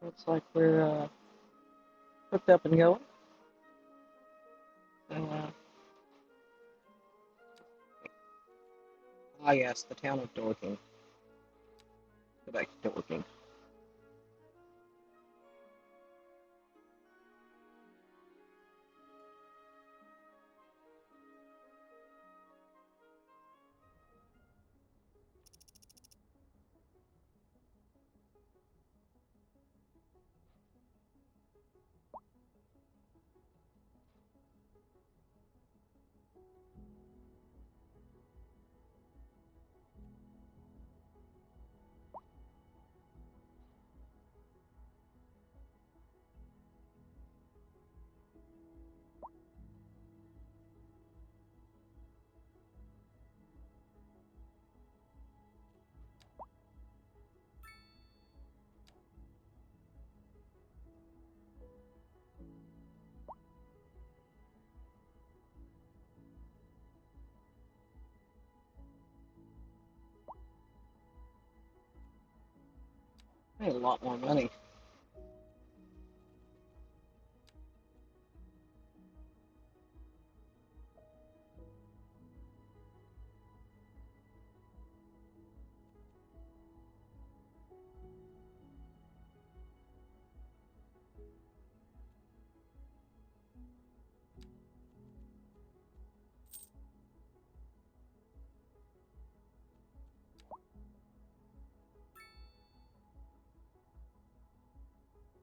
Looks like we're hooked up and going. So, yes, the town of Dorking. Go back to Dorking. I need a lot more money.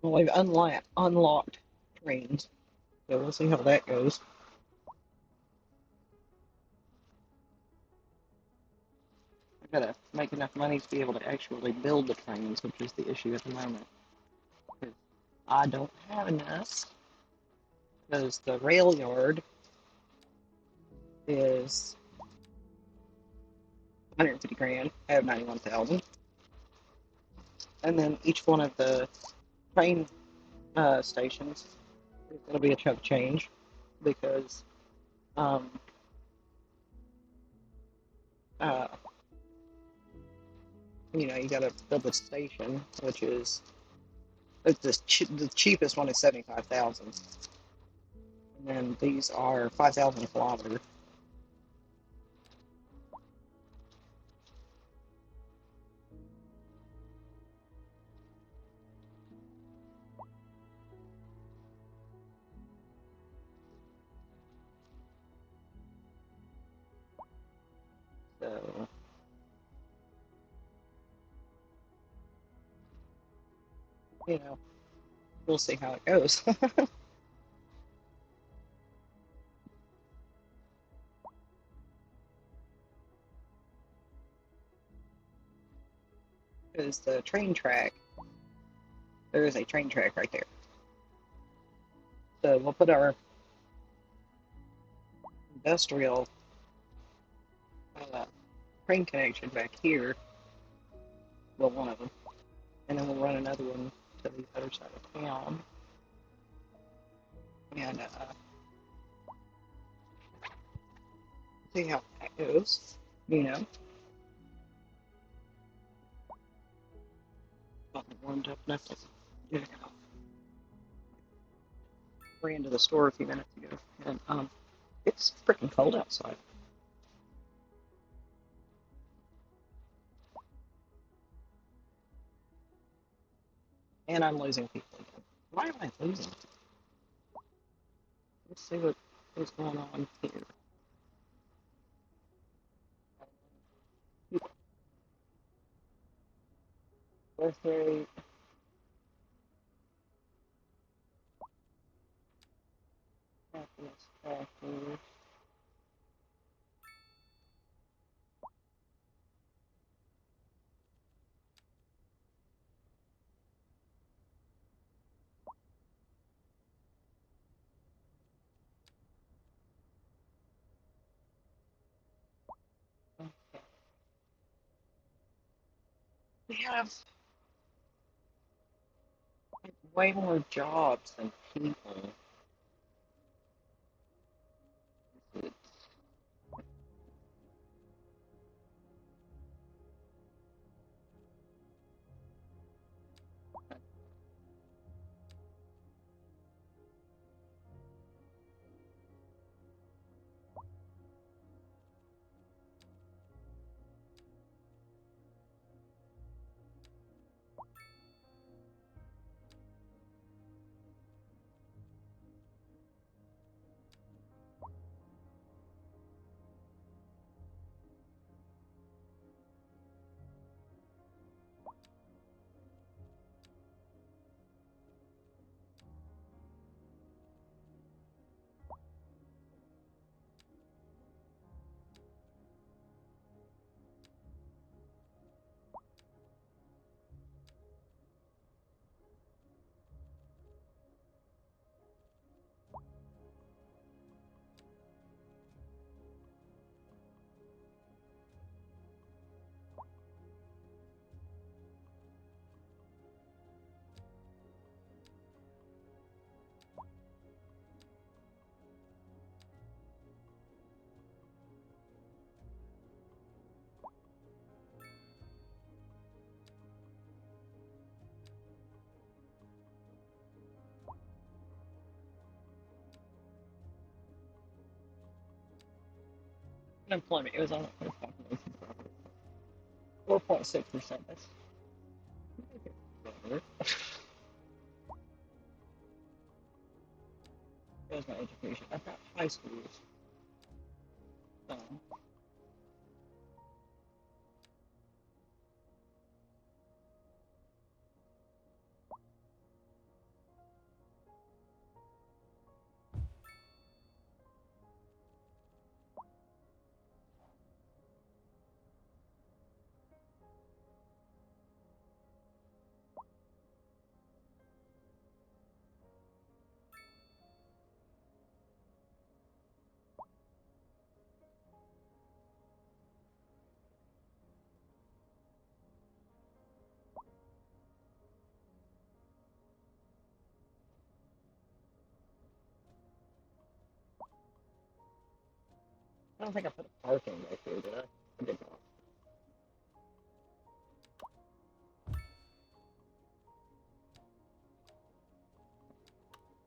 Well, we've unlocked trains, so we'll see how that goes. I gotta make enough money to be able to actually build the trains, which is the issue at the moment. I don't have enough because the rail yard is 150 grand. I have 91,000, and then each one of the train stations is going to be a chunk change because um, uh, you got to build a station, which is the cheapest one is 75,000, and then these are 5,000 kilometers. So you know, we'll see how it goes. Because the train track, there is a train track right there. So we'll put our industrial uh, train connection back here. Well, one of them, and then we'll run another one to the other side of town, and see how that goes. You know, got warmed up enough to ran to the store a few minutes ago, and it's freaking cold outside. And I'm losing people again. Why am I losing? Let's see what is going on here. Birthday. Happiness factor. We have way more jobs than people. unemployment. It was on a population property. 4.6%. That's better. There's my education. I've got high schools. Um, I don't think I put a parking back here, did I? I did not.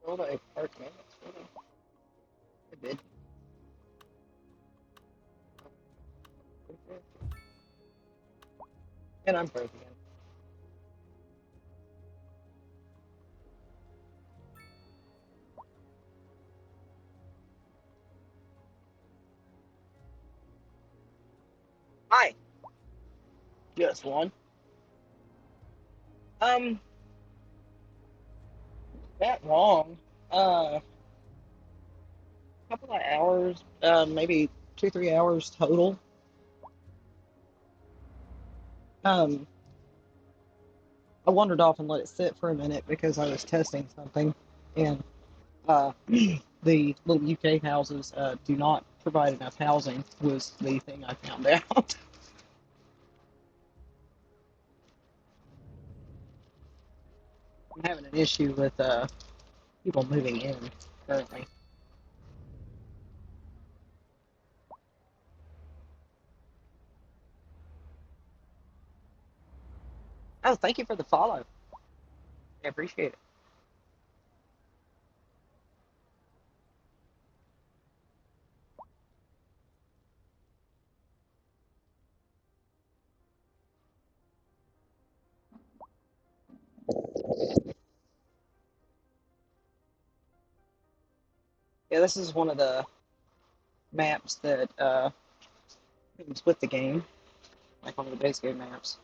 Hold a parking. I did. And I'm broke again. Hi. Just one. Um, that long. Couple of hours. Maybe 2, 3 hours total. Um, I wandered off and let it sit for a minute because I was testing something, and the little UK houses do not provide enough housing. Was the thing I found out. I'm having an issue with people moving in currently. Oh, thank you for the follow. I appreciate it. Yeah, this is one of the maps that comes with the game, like one of the base game maps.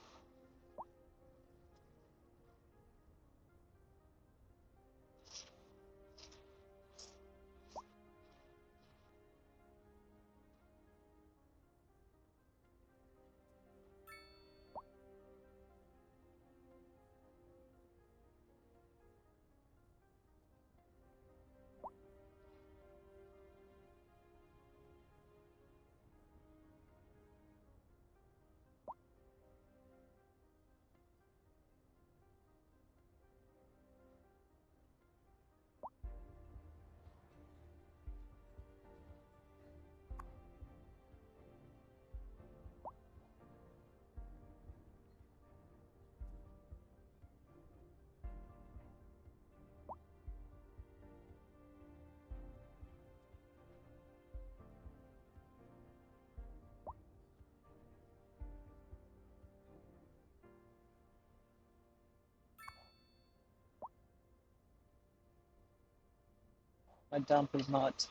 My dump is not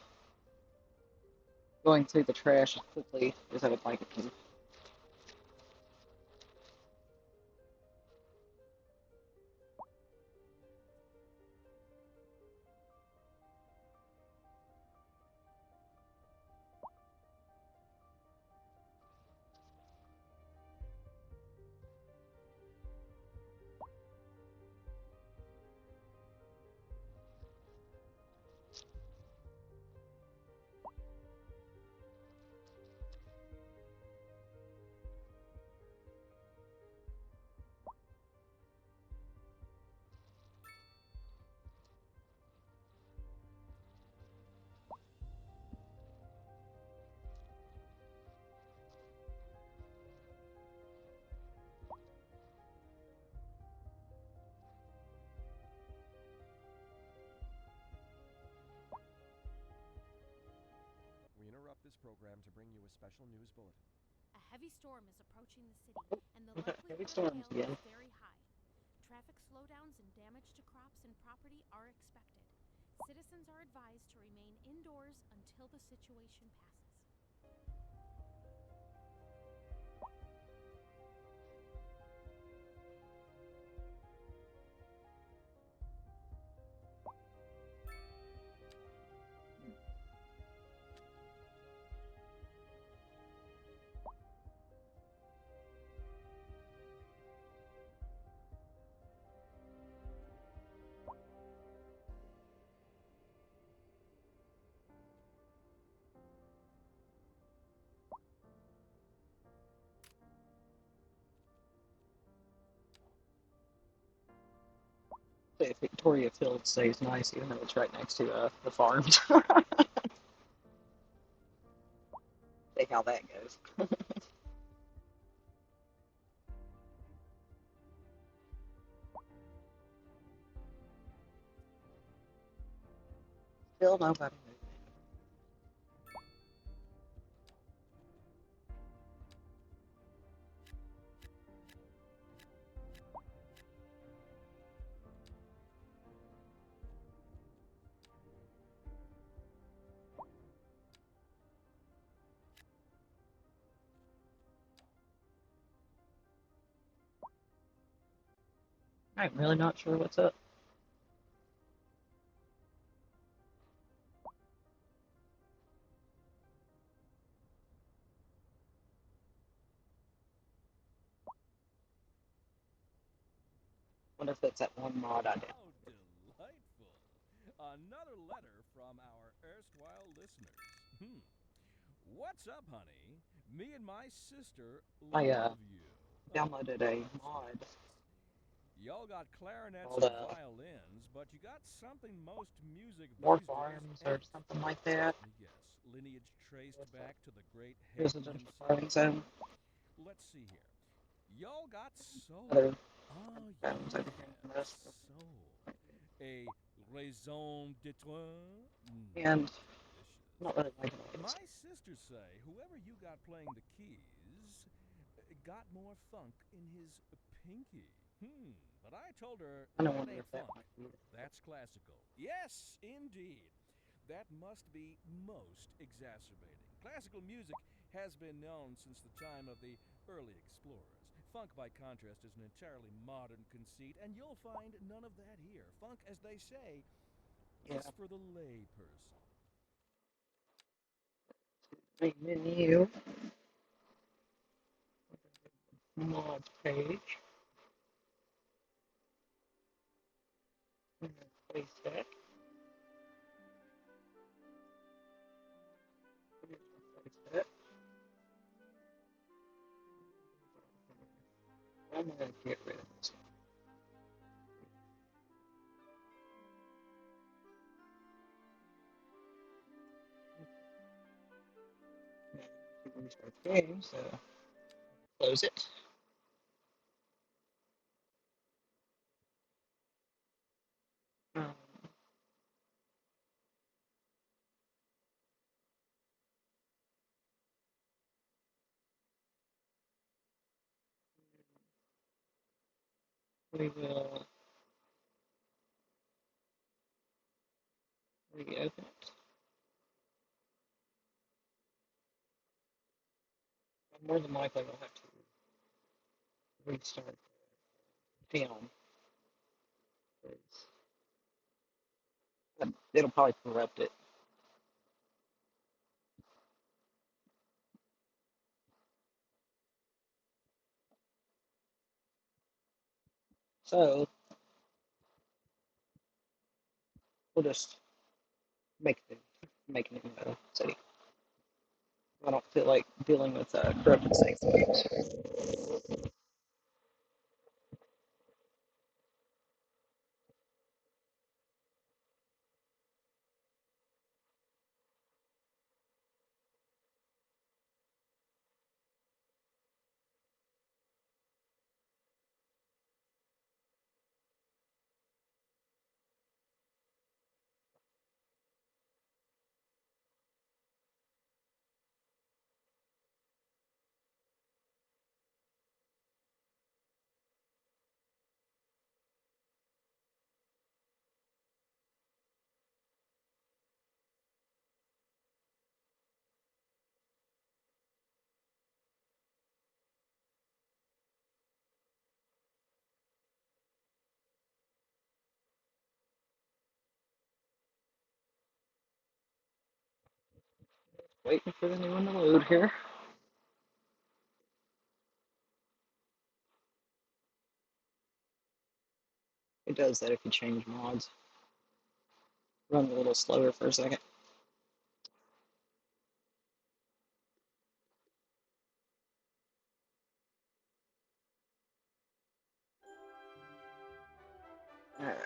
going through the trash as quickly as I would like it to. this program to bring you a special news bulletin. A heavy storm is approaching the city, and the Heavy likelihood of storms hail again. is very high. Traffic slowdowns and damage to crops and property are expected. Citizens are advised to remain indoors until the situation passes. The Victoria Field stays nice, even though it's right next to the farms. See how that goes. Still nobody moving. I'm really not sure what's up. Wonder if it's that one mod I How downloaded. delightful! Another letter from our erstwhile listeners. What's up, honey? Me and my sister I love you. Oh, downloaded a that's mod nice. Y'all got clarinets called and violins, but you got something most music More these days Farms or ain't. something like that. Let me guess. Lineage traced It's a back to the great Haydn residential farming himself? zone. Let's see here. Y'all got soul. Other Oh, zones over here in this. yes, soul. A raison d'etre? And I'm not Delicious. really liking it. My sisters say whoever you got playing the keys got more funk in his pinky. But I told her I don't that wonder ain't if that funk. might be it. That's classical. Yes, indeed. That must be most exacerbating. Classical music has been known since the time of the early explorers. Funk, by contrast, is an entirely modern conceit, and you'll find none of that here. Funk, as they say, Yeah. is for the lay person. Main menu. Mods page. Place that. Place that. I'm gonna get rid of this one. Restart the game, so close it. Um, we will reopen it. More than likely, we'll have to restart the film. It'll probably corrupt it. So we'll just make it a city. I don't feel like dealing with corrupted save files. Waiting for the new one to load here. It does that if you change mods. Run a little slower for a second. Alright.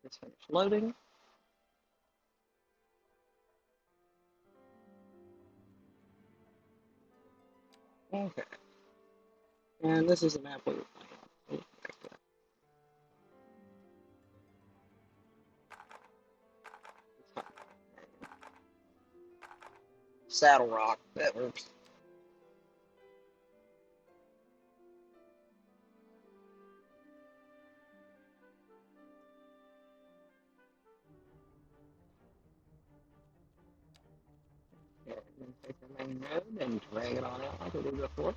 It's finished loading. Okay. And this is the map we were playing on. Saddle Rock, that works. Yeah, and then take the main road and drag it on out like we did before.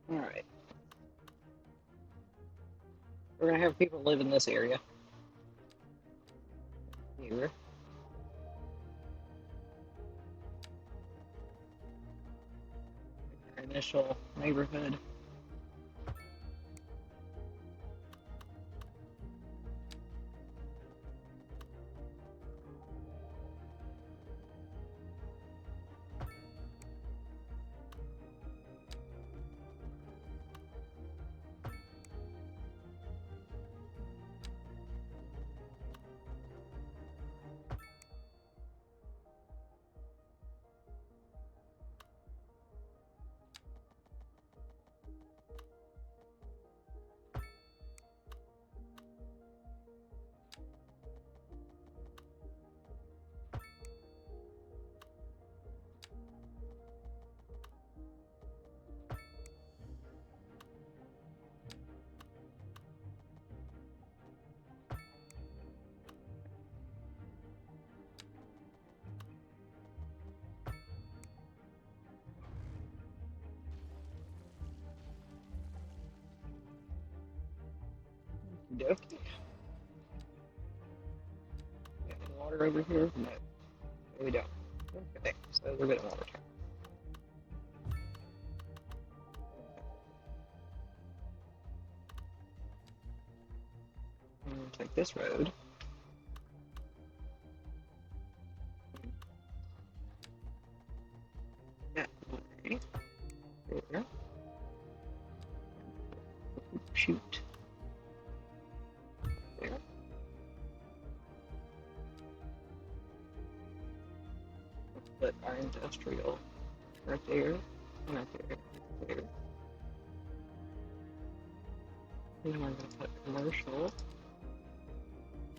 Alright. We're gonna have people live in this area. Here. Our initial neighborhood. Okay. Got any water over here? No. We don't. Okay, so we're getting water. Take this road. That way. There. Shoot. There. Let's put our industrial right there. Right there. There. And then we're going to put commercial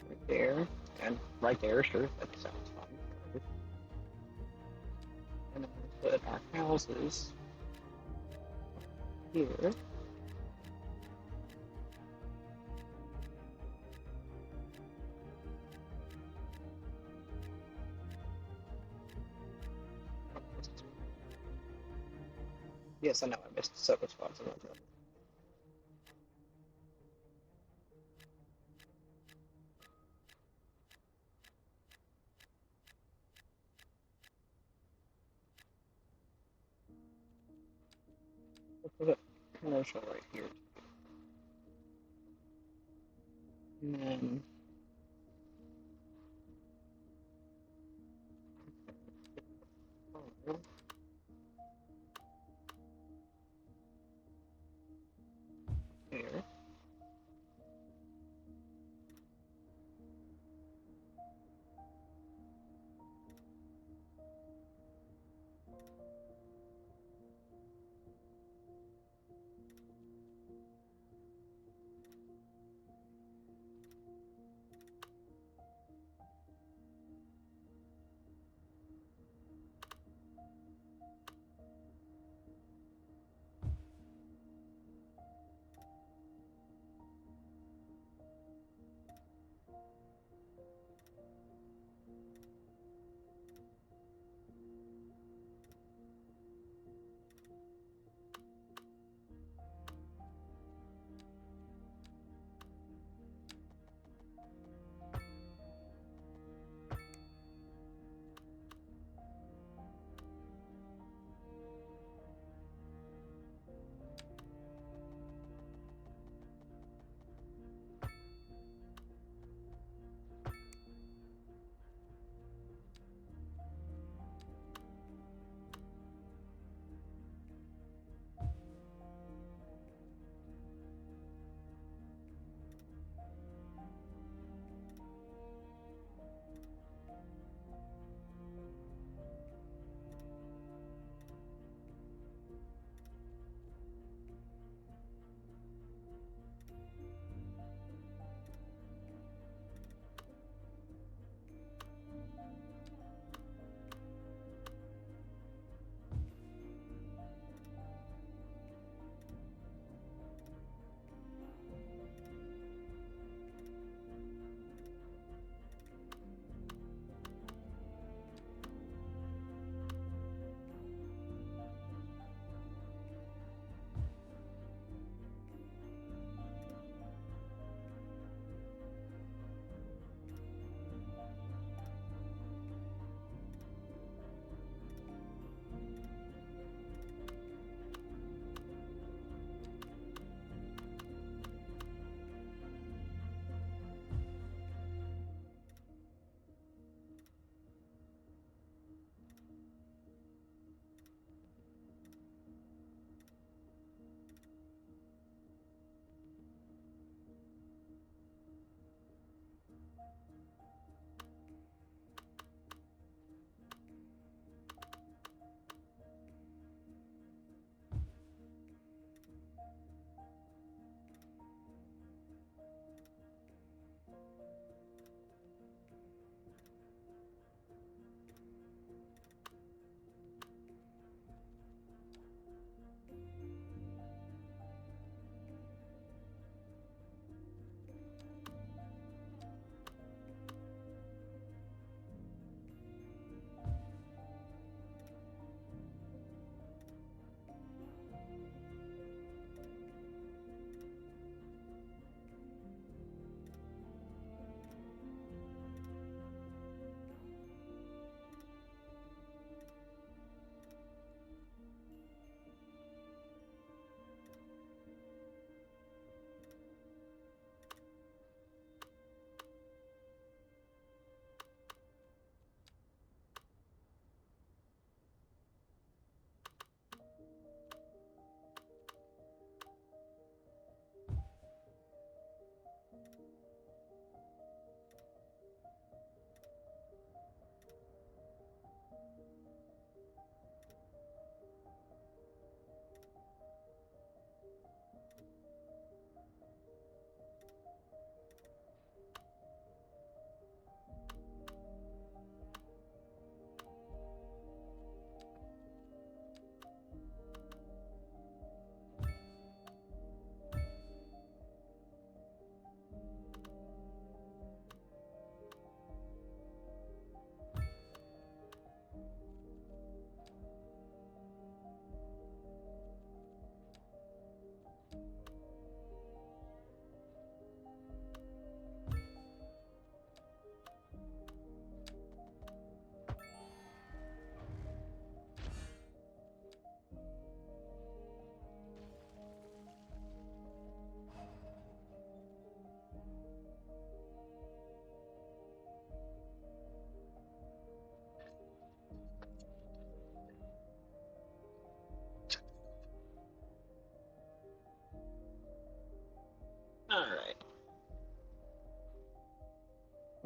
right there. And right there, sure, that sounds fine. And then we'll put our houses here. Yes, I know I missed several spots. We'll put commercial right here. And then oh, here.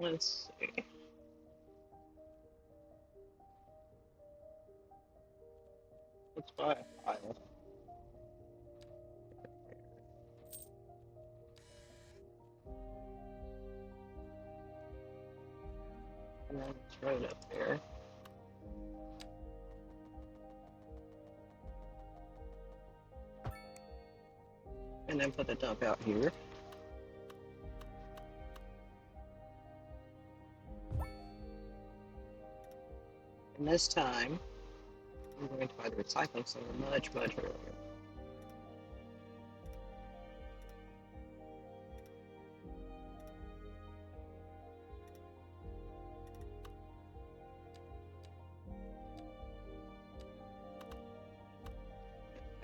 Let's see. Let's buy a file. And then it's right up there. And then put the dump out here. And this time, I'm going to buy the recycling center much, much earlier.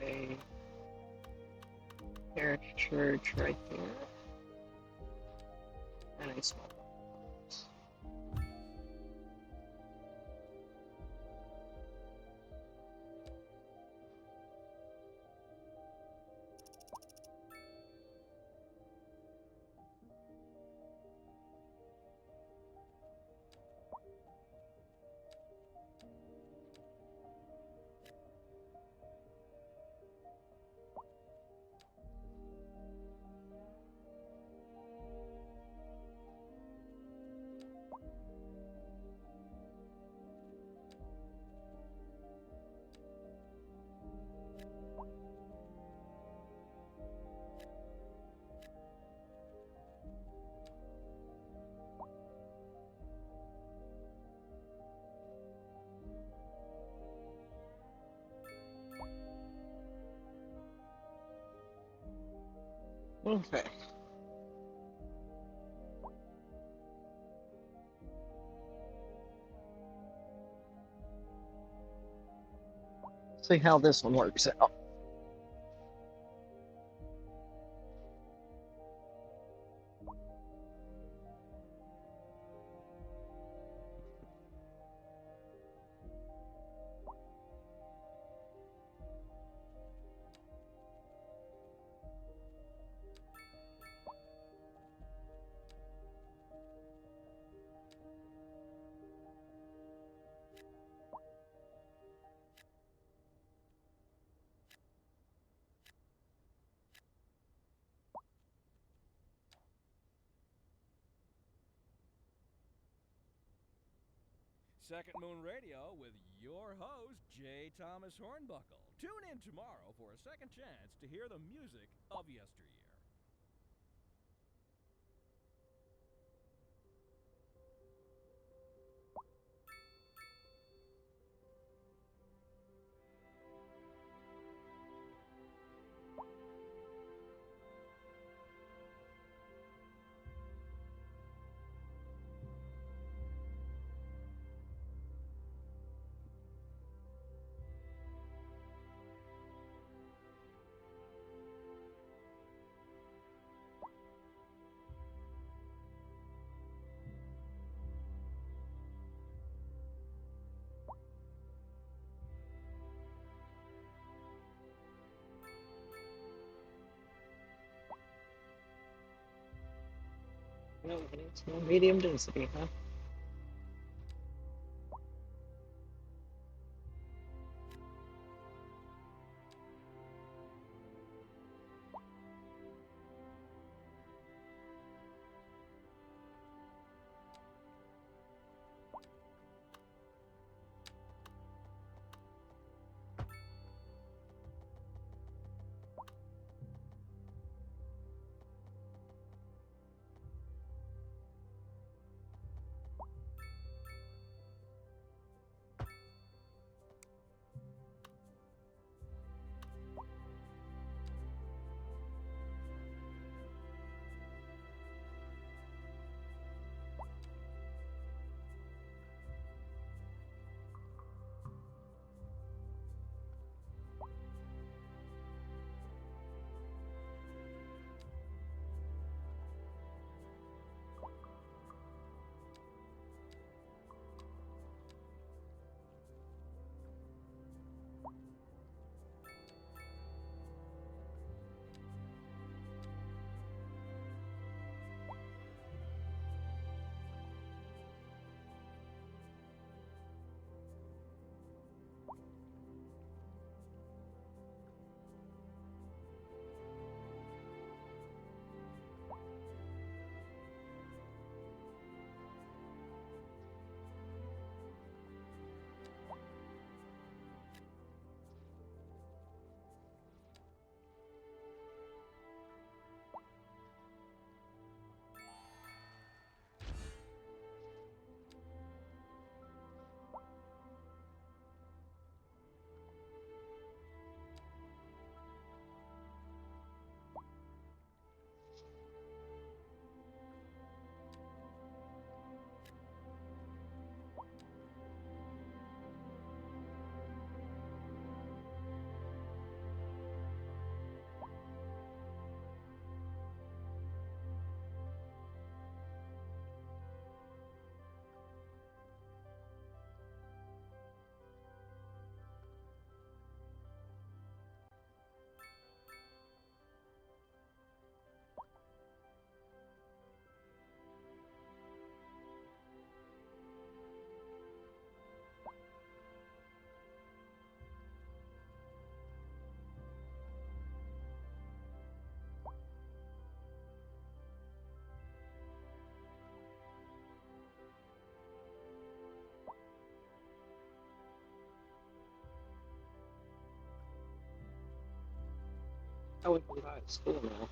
A parish church right there. And a small box. Okay. See how this one works out. Second Moon Radio with your host, J. Thomas Hornbuckle. Tune in tomorrow for a second chance to hear the music of yesteryear. No, it's no medium density, huh? Oh, we can buy at school now.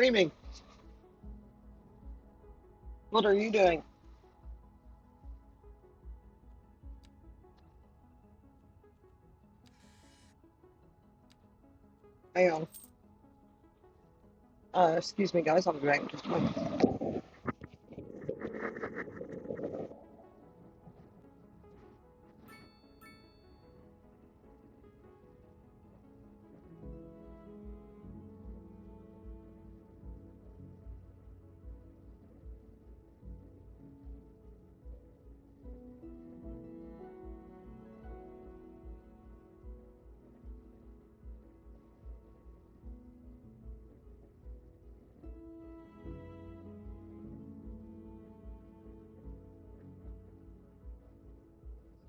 streaming. What are you doing? Hang on. Excuse me, guys. I'll be back in just a moment.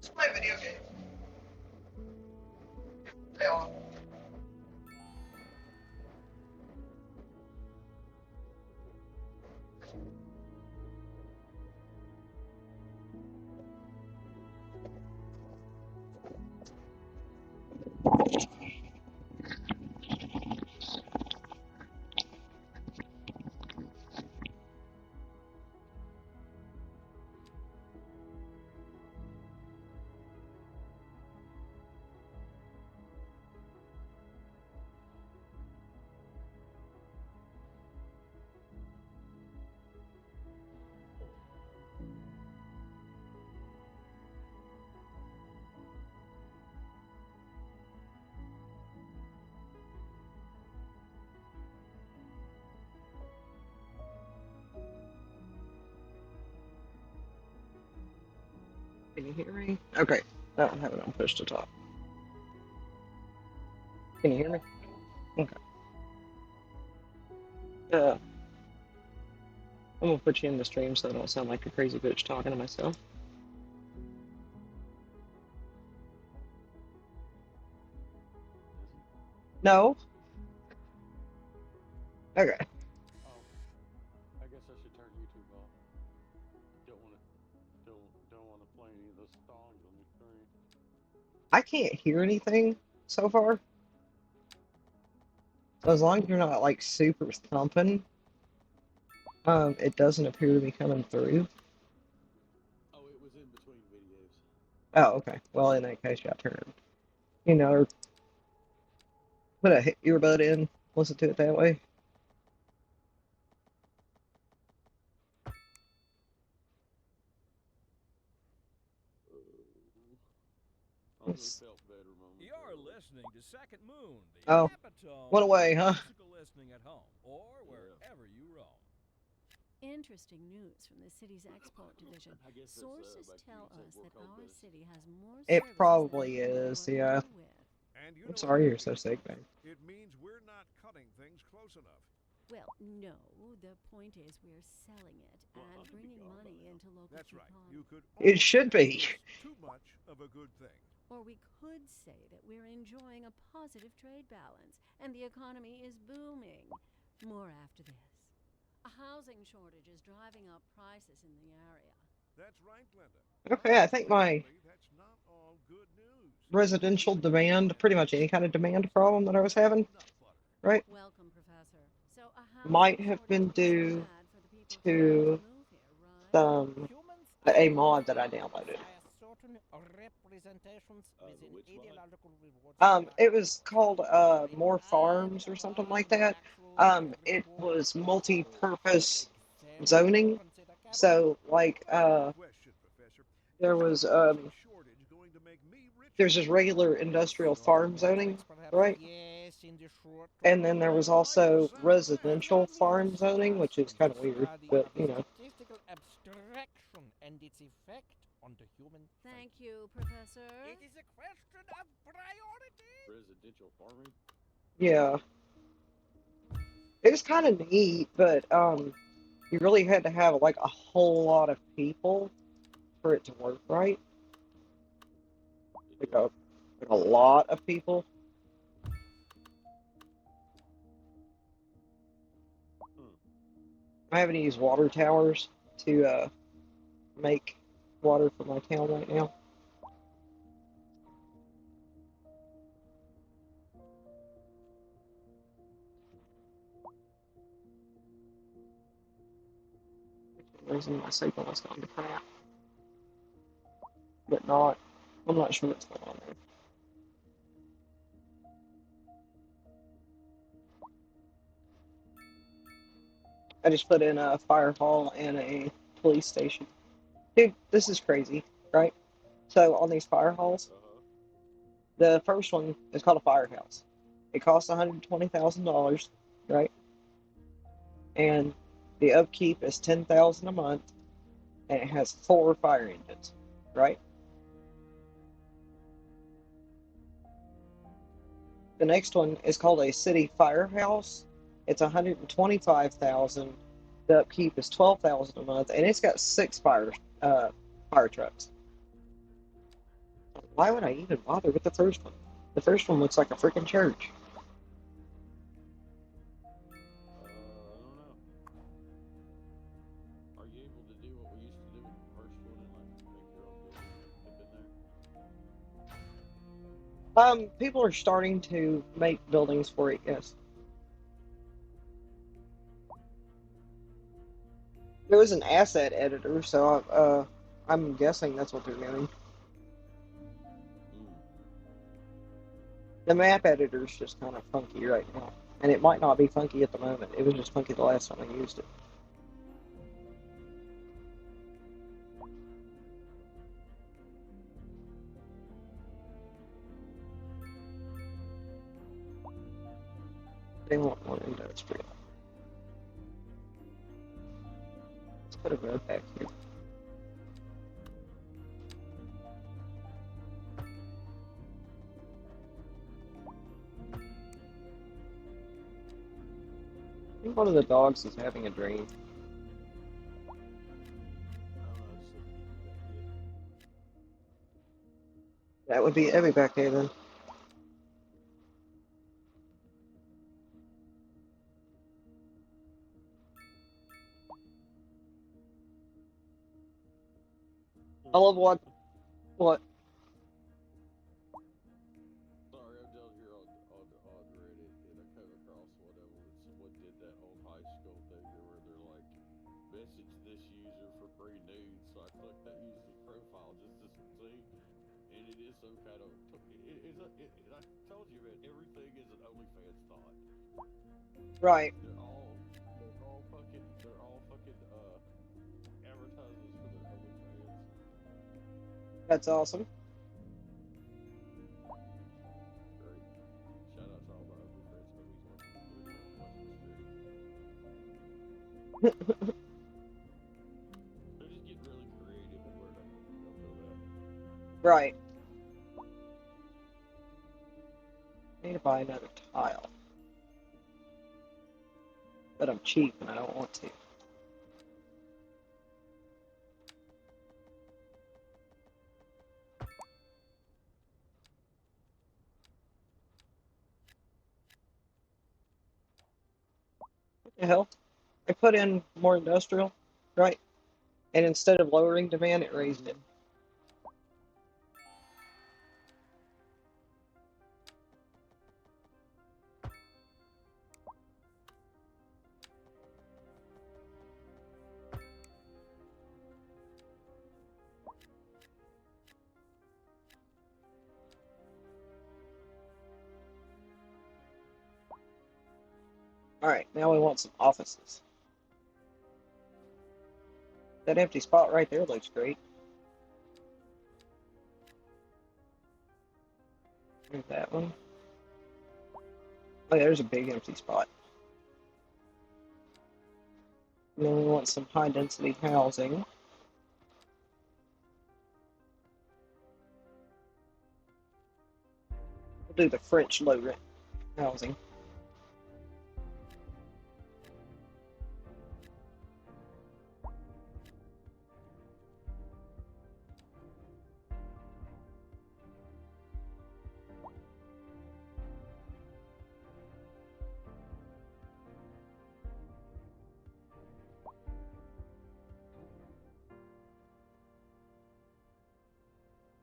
Let's play a video game. Hang on. Can you hear me? Okay. I don't have it on push to talk. Can you hear me? Okay. I'm gonna put you in the stream so I don't sound like a crazy bitch talking to myself. No? Okay. Oh, I guess I should turn YouTube off. Don't want to play any of those songs on the screen. I can't hear anything so far. So as long as you're not like super thumping, it doesn't appear to be coming through. Oh, it was in between videos. Oh, okay. Well, in that case, yeah, turn it. You know, or put a earbud in, listen to it that way. Probably felt better momentarily. You're listening to Second Moon, the Oh, epitome went away, of huh? musical listening at home or wherever you roam. Interesting news from the city's export division. I guess that's, Sources back to tell you, us we're that called our this. city has more It services probably than is, anyone yeah. we're with. And you I'm know sorry what you're that so sick, means? man. It means we're not cutting things close enough. Well, no. The point is we're selling it and bringing money into local That's right. economy. You could It almost should say be. it's too much of a good thing. Or we could say that we're enjoying a positive trade balance and the economy is booming. More after this. A housing shortage is driving up prices in the area. That's right, Glenda. Okay, I think my Unfortunately, that's not all good news. residential demand, pretty much any kind of demand problem that I was having, Nut butter. right, Welcome, Professor. So a housing might have been shortage isn't due bad for the people trying to to move here, right? Humans a are mod that I motivated downloaded. by certain representations within which one? ideological reward It structures. was called Actually, More I'm Farms or something on like the that. actual It report was to multi-purpose examine and zoning. consider capital. So, like, Question, Professor. there Is the was housing shortage going to make me richer? there's just regular industrial farm zoning, Perhaps right? yes, in the short And term. then there was I like the also sound of that. residential Ultimately, this farm zoning, which is just kind of a weird, study but of you know. statistical abstraction and its effect on the human Thank psyche. you, Professor. It is a question of priority. Residential farming? Yeah, it was kind of neat, but you really had to have like a whole lot of people for it to work right. It Like a lot of people. Hmm. I haven't used water towers to make water for my town right now. the reason my signal was going to crap, but not. I'm not sure what's going on there. I just put in a fire hall and a police station. Dude, this is crazy, right? So on these fire halls, the first one is called a firehouse. It costs $120,000, right? And the upkeep is $10,000 a month, and it has 4 fire engines, right? The next one is called a city firehouse. It's $125,000. The upkeep is $12,000 a month, and it's got 6 fire trucks. Why would I even bother with the first one? The first one looks like a freaking church. I don't know. Are you able to do what we used to do with the first one and like make your own building up in there? People are starting to make buildings for it, yes. There was an asset editor, so I'm guessing that's what they're doing. The map editor is just kind of funky right now, and it might not be funky at the moment. It was just funky the last time I used it. They want more industrial. Let's put a road back here. I think one of the dogs is having a dream. That would be Evie back there then. I love what? Sorry, I'm down here on Reddit and I come across whatever and someone did that old high school thing where they're like, message this user for free nudes. So I clicked that user's profile just to see, and it is some kind of I told you, man, everything is an OnlyFans thought. Right. They're all fucking advertisements for their OnlyFans. That's awesome. Great. Shout out to all my OnlyFans homies watching the stream. They're just getting really creative and learning. Y'all feel that? Right. I need to buy another tile. But I'm cheap and I don't want to. What the hell? I put in more industrial, right? And instead of lowering demand, it raised it. Alright, now we want some offices. That empty spot right there looks great. There's that one. Oh yeah, there's a big empty spot. And then we want some high density housing. We'll do the French low rent housing.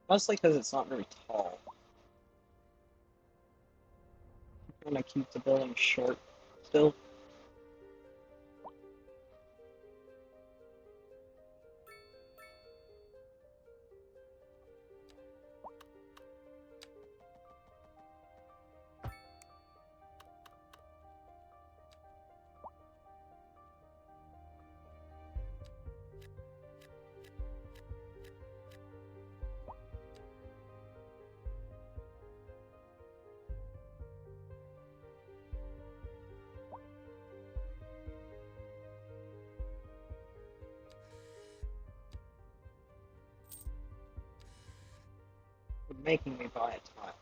Mostly because it's not very tall. I'm gonna keep the building short still. making me buy a tile.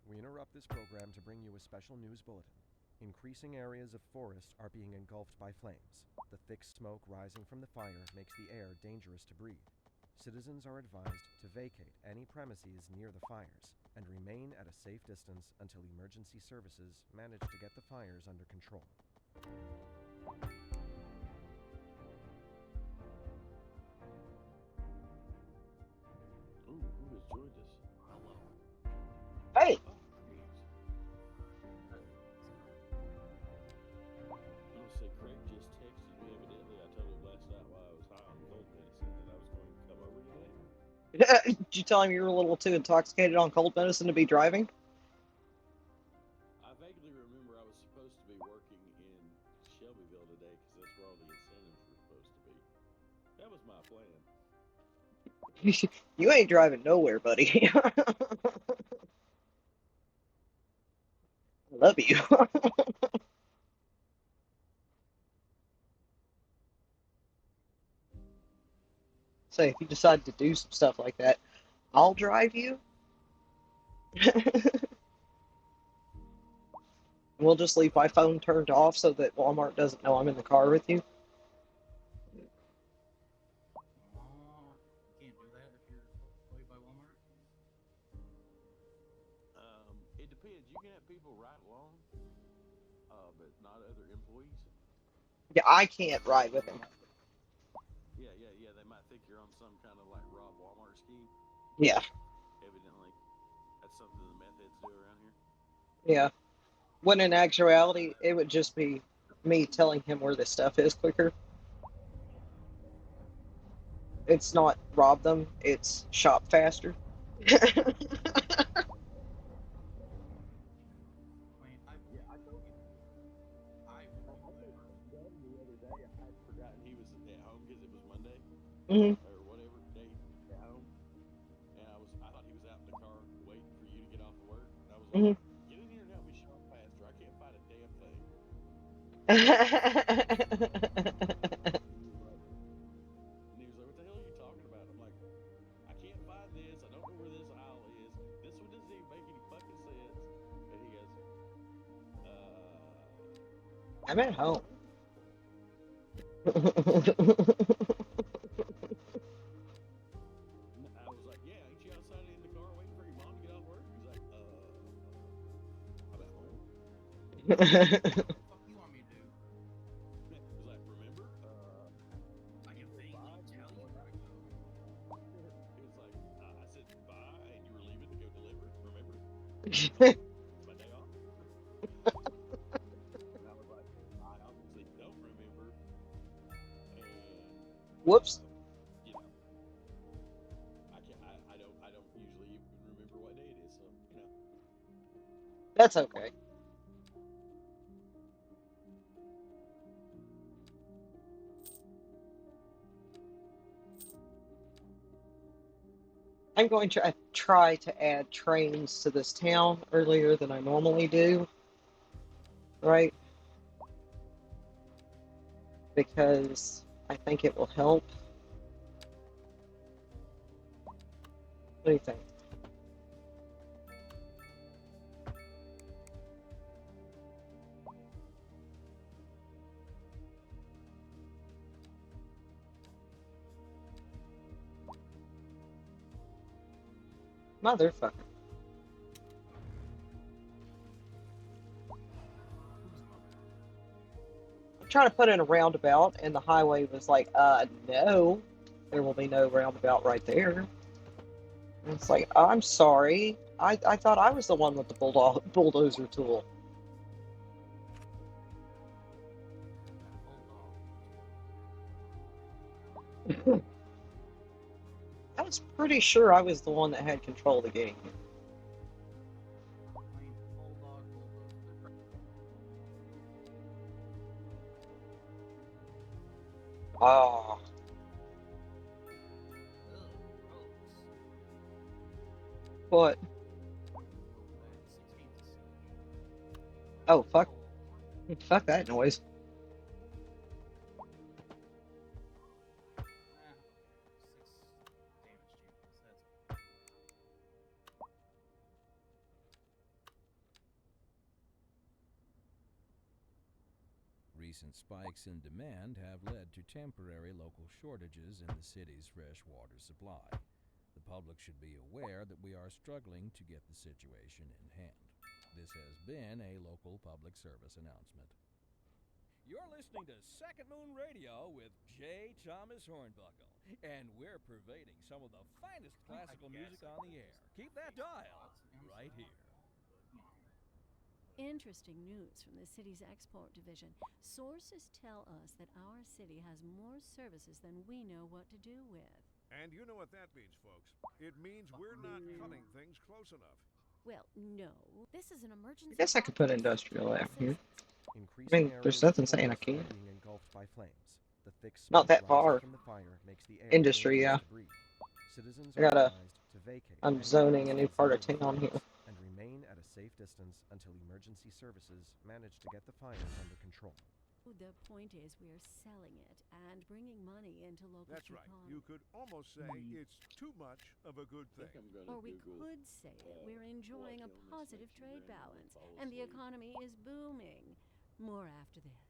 We interrupt this program to bring you a special news bulletin. Increasing areas of forest are being engulfed by flames. The thick smoke rising from the fire makes the air dangerous to breathe. Citizens are advised to vacate any premises near the fires and remain at a safe distance until emergency services manage to get the fires under control. Ooh, who has joined us? Hello. Hey! Oh, greetings. I'm gonna say Craig just texted me. Evidently, I told him last night while I was high on cold medicine that I was going to come over today. Did you tell him you were a little too intoxicated on cold medicine to be driving? I vaguely remember I was supposed to be working in Shelbyville today because that's where all the incentives were supposed to be. That was my plan. You ain't driving nowhere, buddy. I love you. So if you decide to do some stuff like that, I'll drive you. We'll just leave my phone turned off so that Walmart doesn't know I'm in the car with you. You can't do that if you're employed by Walmart. It depends. You can have people ride along, but not other employees. Yeah, I can't ride with him. Yeah. They might think you're on some kind of like Rob Walmart scheme. Yeah, Evidently, that's something the meth heads do around here. yeah. When in actuality, it would just be me telling him where this stuff is quicker. It's not rob them, it's shop faster. I mean, Yeah, I told I I work told whatever. Doug the other day. I had forgotten he was at home because it was Monday Mhm, or whatever day at home, and I thought he was out in the car waiting for you to get off of work, and I was like, mhm. get in here and help me shop faster. I can't find a damn thing. And he was like, what the hell are you talking about? I'm like, I can't find this. I don't know where this aisle is. This one doesn't even make any fucking sense. And he goes, I'm at home. I was like, yeah, ain't you outside in the car waiting for your mom to get off work? He's like, I'm at home. What the fuck you want me to do? He's like, remember? I can vaguely Bye. tell you where to go. He was like, I said bye, and you were leaving to go deliver. Remember? It's my day off. And I was like, I obviously don't remember. And Whoops. you know, I don't usually even remember what day it is. So That's okay. I'm going to try to add trains to this town earlier than I normally do, right? Because I think it will help. What do you think? Motherfucker. I'm trying to put in a roundabout, and the highway was like, no, there will be no roundabout right there. And it's like, I'm sorry. I thought I was the one with the bulldozer tool. I was pretty sure I was the one that had control of the game. Bulldog, bulldozer. Ah, Ugh, gross. what? Oh, that 16th is siege. Oh, fuck. Oh, Fuck that noise. okay. 6 damage changes. That's Recent spikes in demand have led to temporary local shortages in the city's fresh water supply. The public should be aware that we are struggling to get the situation in hand. This has been a local public service announcement. You're listening to Second Moon Radio with J. Thomas Hornbuckle, and we're pervading some of the finest classical music on the air. Keep that dial right here. Interesting news from the city's export division. Sources tell us that our city has more services than we know what to do with. And you know what that means, folks. It means we're not cutting things close enough. Well, no. This is an emergency. I guess I could put industrial out here. Increasing There's areas of nothing saying I forest can't. are being engulfed by flames. The thick Not smoke that rising far. from the fire makes the air Industry, dangerous yeah. to breathe. Citizens I are gotta. advised to vacate I'm any zoning a new premises part near of the town here. fires and remain at a safe distance until emergency services manage to get the fire under control. The point is, we're selling it and bringing money into local That's right. economy. You could almost say it's too much of a good I think thing. I'm gonna Or we Google, could say that we're enjoying a what illness positive makes you trade grin when you balance fall and the asleep. economy is booming. More after this.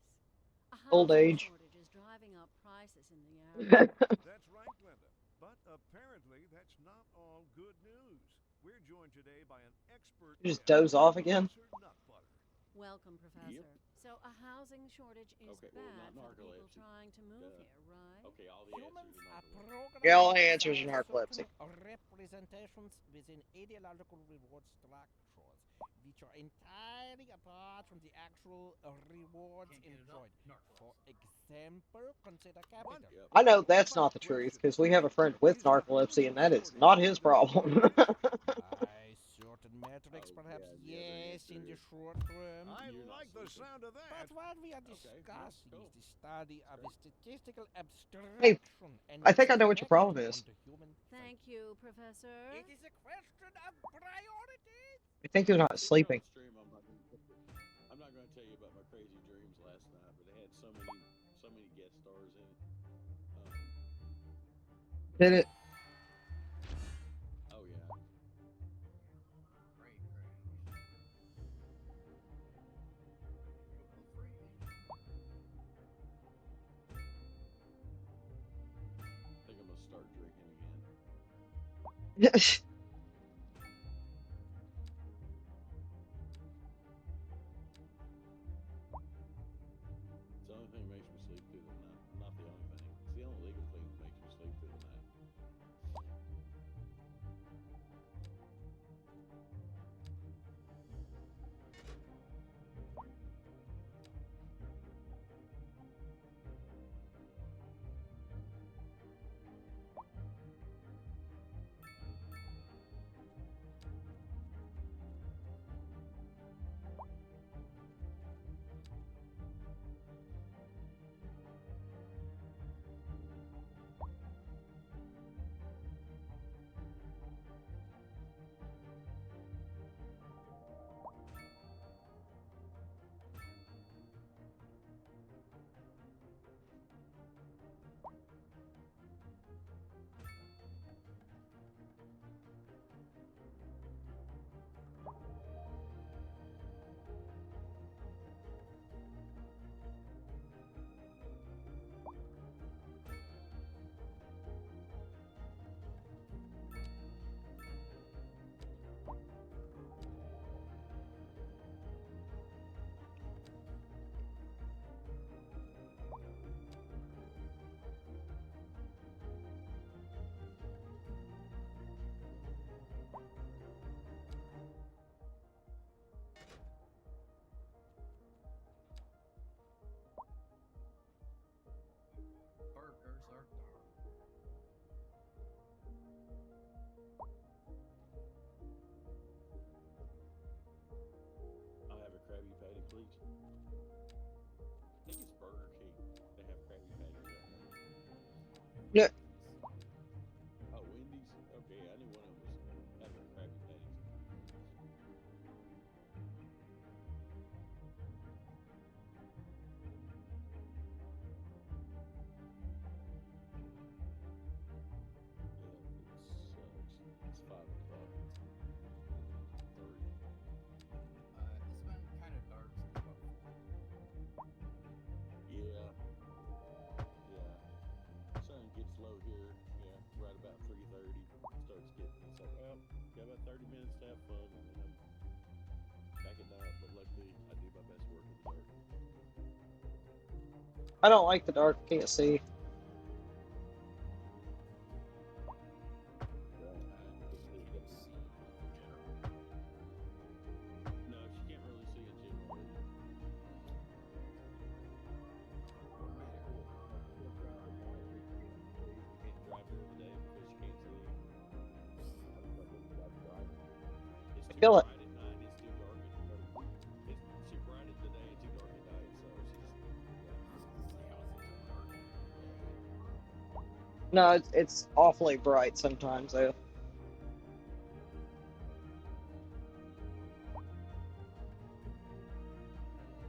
A Old housing age. shortage is driving up prices in the area. That's right, Glenda. But apparently, that's not all good news. We're joined today by an expert You just guest, doze off again? Professor Nutbutter. Welcome, Professor. So a housing shortage is Okay, well, bad not for the people narcolepsy. trying to move Duh. here, right? Okay, all the Humans answers are are not programmed Yeah, all to answers in desire narcolepsy. certain representations within ideological reward structures, which are entirely apart from the actual rewards Can't get it up. enjoyed. Narcolepsy. For example, consider capital. Yep. I know What that's about not the the truth, question? because we have a friend with Is the narcolepsy, and that housing is not shortage his a good problem. thing? By certain metrics, Oh, perhaps yeah, the other yes, in answer the is short term. I You're not like the sleeping. sound of that. But what we are Okay, yeah, discussing cool. is the study of a statistical Hey, abstraction and I its think I know what your effect problem is. on the human Thank psyche. you, Professor. It is a question of priorities. I think you're not If you're on sleeping. stream, I'm not gonna tell you about my crazy dreams last night, but it had so many guest stars in it. Did it? Oh yeah. Great crash. I think I'm gonna start drinking again. It's the only thing that makes me sleep through the night. Not the only thing. It's the only legal thing that makes me sleep through the night. Yeah. Oh, Wendy's? Okay, I knew one of them was had a Krabby Patties. Yeah, it sucks. It's 5 o'clock. It's 3. It's been kind of dark since about 4. Yeah, yeah. Sun gets low here. Yeah, right about 3:30. Starts getting. It's like, well, got about 30 minutes to have fun, and then I'm back at night. But luckily, I do my best work in the dark. I don't like the dark. Can't see. Right. Can you see in general? No, she can't really see in general. What matter? She'll drive at night. We can't drive during the day because she can't see. I don't know if that's driving. It's I too feel it. bright at night. It's too dark at it's too bright at the day and too dark at night. So she's yeah. I was gonna say, how is it too dark in the day? No, it's awfully bright sometimes though.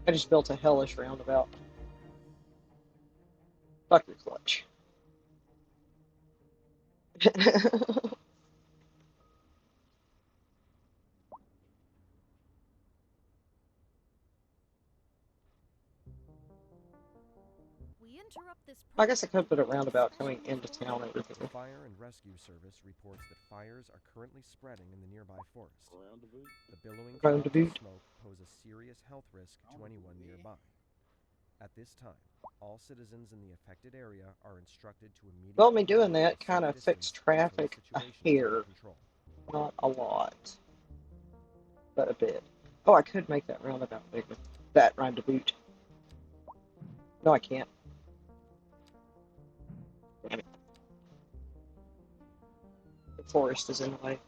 I just built a hellish roundabout. Fuck your clutch. We interrupt this I guess I program could put a to bring you roundabout special coming news into bulletin. town over The here. Fire and Rescue Service reports that fires are currently spreading in the nearby forest. Around the boot. The billowing Round clouds of boot. smoke pose a serious health risk to anyone nearby. At this time, all citizens in the affected area are instructed to immediately Well, me doing move to a that safe kind of fixed distance until the traffic situation is here. under control. Not a lot, but a bit. Oh, I could make that roundabout bigger. That roundabout. No, I can't. Damn it. The forest is in the way.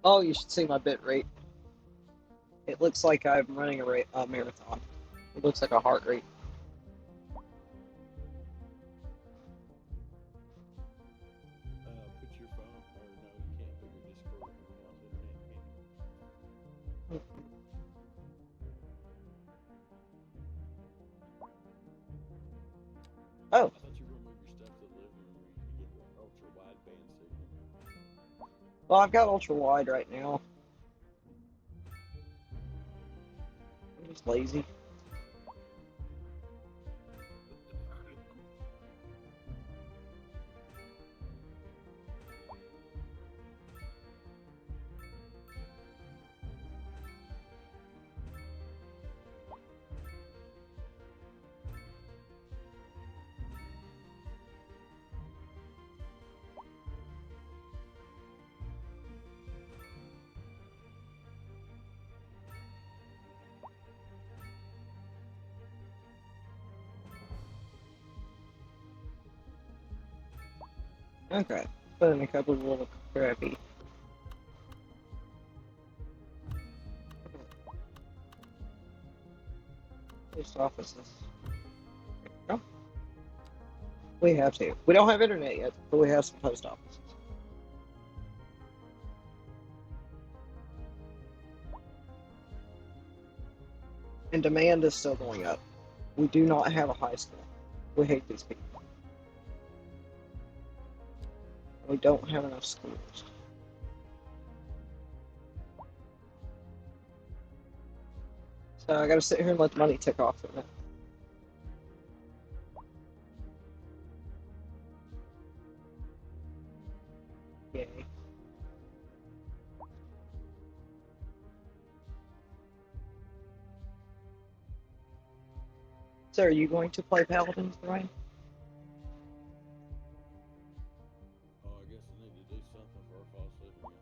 Oh, you should see my bit rate. It looks like I'm running a marathon. It looks like a heart rate. Put your phone, or no, you can't put your Discord on your house internet, can you? Oh, I thought you were gonna move your stuff to the living room where you could get the ultra wideband signal. well, I've got ultra wide right now. I'm just lazy. Okay, put in a couple of little crappy. Post offices. Oh, we have to. We don't have internet yet, but we have some post offices. And demand is still going up. We do not have a high school. We hate these people. We don't have enough schools. So I gotta sit here and let the money tick off from it. So, are you going to play Paladins, Brian? Oh, I guess I need to do something before I fall asleep again.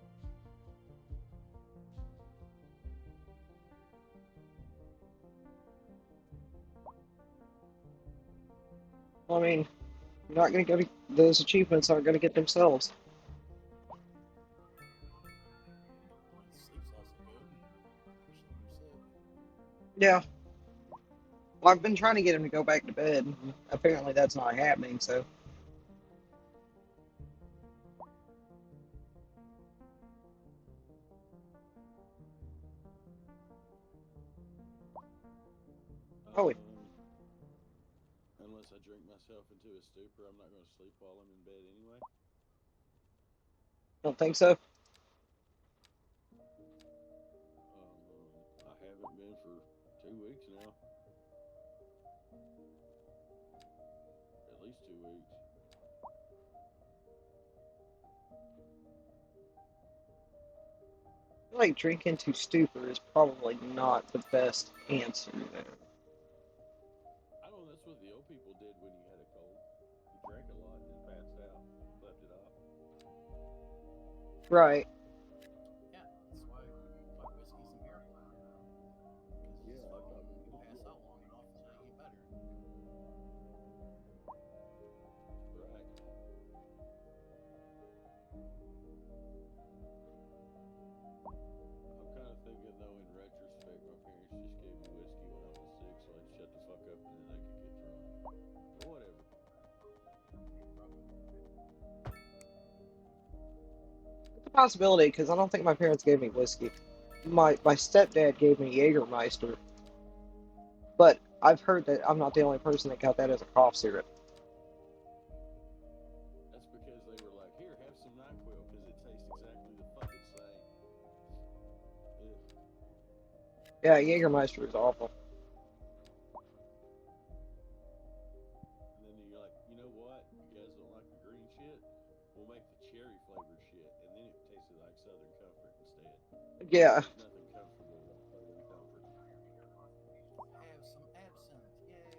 I mean, you're not going to go to those achievements aren't going to get themselves. Sleep's also good, especially when you're sick. Yeah. Well, I've been trying to get him to go back to bed. Apparently, that's not happening. So, oh, Unless I drink myself into a stupor, I'm not going to sleep while I'm in bed anyway. don't think so. I haven't been for 2 weeks now. At least 2 weeks. I feel like drinking to stupor is probably not the best answer there. I don't know, that's what the old people did when you had a cold. You drank a lot and then passed out, left it off. Right. Yeah, that's why whiskey's a miracle. Because Yeah, I thought fucking you pass out long enough until you get better. right. I'm kind of thinking though, in retrospect, my parents just gave me whiskey when I was sick, so I'd shut the fuck up and then I could get drunk. But whatever. It's a possibility because I don't think my parents gave me whiskey. My stepdad gave me Jägermeister, but I've heard that I'm not the only person that got that as a cough syrup. That's because they were like, here, have some NyQuil because it tastes exactly the fucking same. Ugh. Yeah, Jägermeister is awful. And then you're like, you know what? You guys don't like the green shit? We'll make the cherry flavored shit. And then it tasted like Southern Comfort instead. Yeah. There's nothing comfortable about Southern Comfort. Have some absinthe, yay!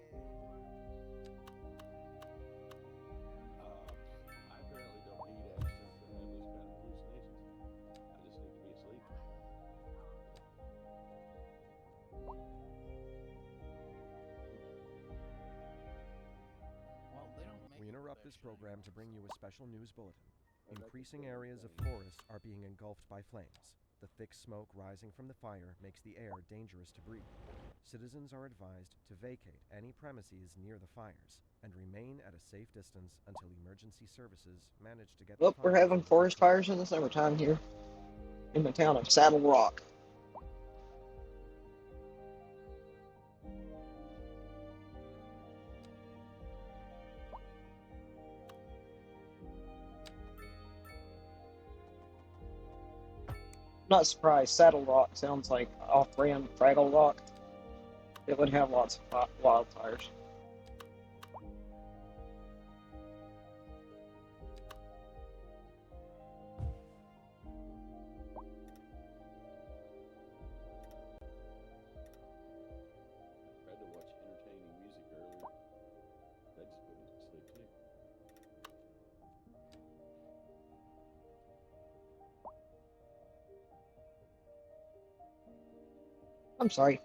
I apparently don't need absinthe to have those kind of hallucinations. I just need to be asleep. Well, they don't make We it interrupt that this shiny. program to bring you a special news bulletin. I bet Increasing the areas of shiny. forest are being engulfed by flames. The thick smoke rising from the fire makes the air dangerous to breathe. Citizens are advised to vacate any premises near the fires and remain at a safe distance until emergency services manage to get the Well, we're fires having under forest control. fires in the summertime here in the town of Saddle Rock. Not surprised. Saddle Rock sounds like off-brand Fraggle Rock. It would have lots of wildfires. I tried to watch entertaining music earlier. That just put me to sleep too. I'm sorry.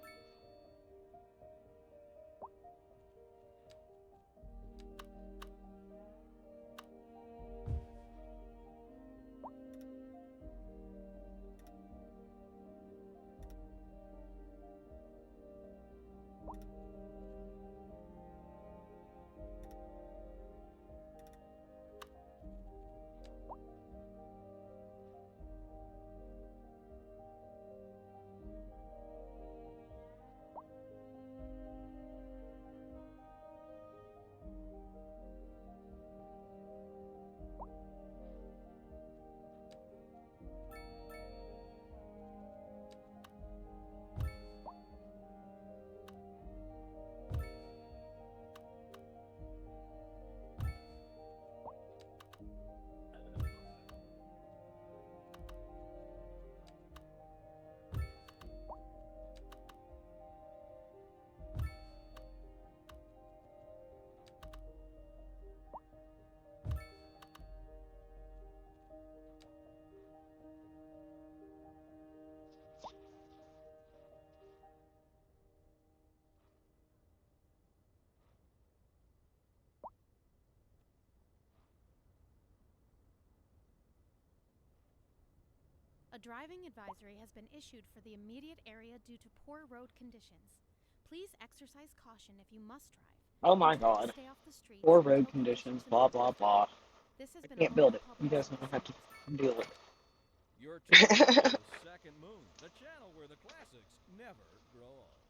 A driving advisory has been issued for the immediate area due to poor road conditions. Please exercise caution if you must drive. Oh my and try to god. stay off the streets Poor until road conditions, blah, improve. blah, blah. This has I been can't a build local it. You public guys don't service have to announcement. deal with it. You're tuned to the Second Moon, the channel where the classics never grow old.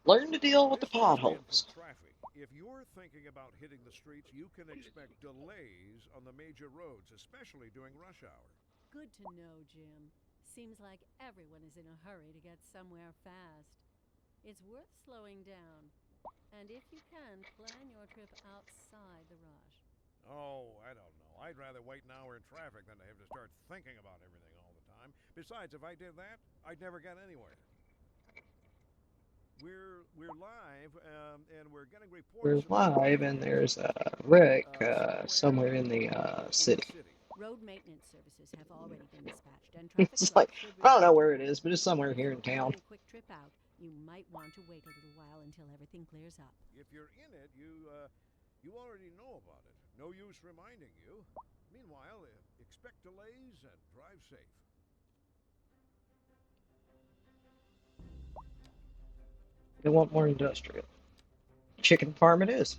Learn to deal with the This just in from potholes. traffic. If you're thinking about hitting the streets, you can expect delays on the major roads, especially during rush hour. Good to know, Jim. Seems like everyone is in a hurry to get somewhere fast. It's worth slowing down. And if you can, plan your trip outside the rush. Oh, I don't know. I'd rather wait an hour in traffic than to have to start thinking about everything all the time. Besides, if I did that, I'd never get anywhere. We're live, and we're getting We're reports of live, traffic and there's a incidents wreck somewhere in the in city. the city. Road maintenance services have already been dispatched, and traffic It's flow like, should I don't know return to where it normal. is, but it's somewhere But if here you're in town. planning a quick trip out, you might want to wait a little while until everything clears up. If you're in it, you already know about it. No use reminding you. Meanwhile, expect delays and drive safe. They want more industrial. Chicken farm it is.